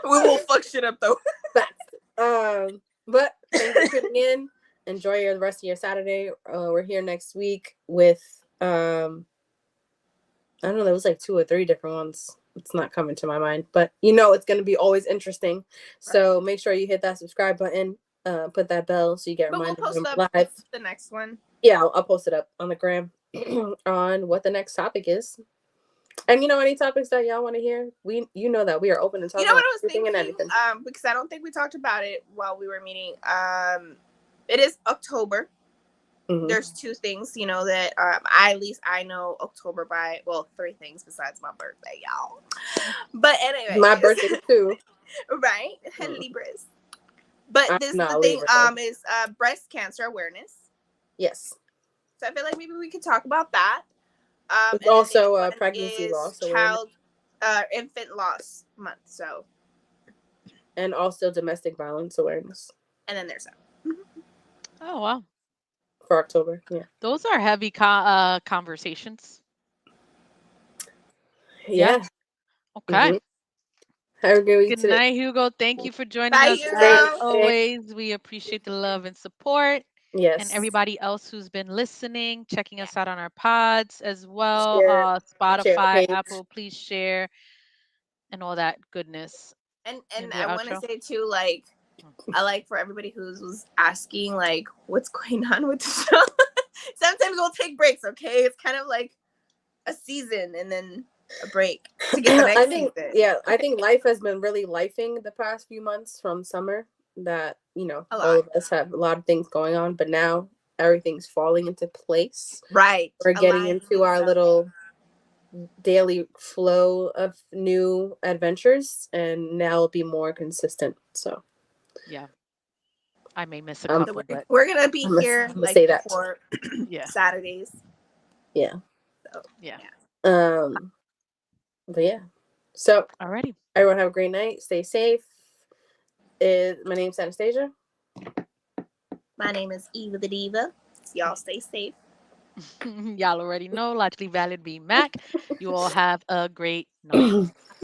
We will fuck shit up though. Facts. But thanks for tuning in, enjoy the rest of your Saturday. We're here next week with I don't know, there was like 2 or 3 different ones. It's not coming to my mind, but it's going to be always interesting. So make sure you hit that subscribe button, put that bell so you get But we'll reminded post when up we're live. the next one. Yeah, I'll post it up on the gram on what the next topic is. And any topics that y'all want to hear, that we are open to talk about What I was everything thinking? and anything. Because I don't think we talked about it while we were meeting. It is October. Mhm. There's 2 things, that at least I know October by. Well, 3 things besides my birthday, y'all. But anyway, My birthday too. right? Libras. But I'm this not the a thing Libra, though. is breast cancer awareness. Yes. So I feel like maybe we could talk about that. It's and also then the pregnancy is loss awareness. infant loss month. So. And also domestic violence awareness. And then there's that. Oh, wow. For October, yeah. Those are heavy conversations. Yeah. Okay. Mm-hmm. Have a good week Good today. night, Hugo. Thank you for joining Bye, us. Hugo. As always, we appreciate the love and support. Yes. And everybody else who's been listening, checking us out on our pods as well. Share Spotify, page. Apple, please share and all that goodness. And Do I your want to outro? say too, like, I like for everybody was asking, like, what's going on with the show. Sometimes we'll take breaks, okay? It's kind of like a season and then a break to get the next season. Yeah, I think life has been really lifing the past few months from summer. That all of us have a lot of things going on, but now everything's falling into place. Right. We're getting into our little daily flow of new adventures, and now it'll be more consistent. So yeah, I may miss a couple, but we're gonna be here like say that. for Saturdays. Yeah. So, yeah. But yeah. So alrighty. Everyone have a great night. Stay safe. My name's Anastasia. My name is Eva the Diva. Y'all stay safe. Y'all already know. Logically Valid be Mac. You all have a great night.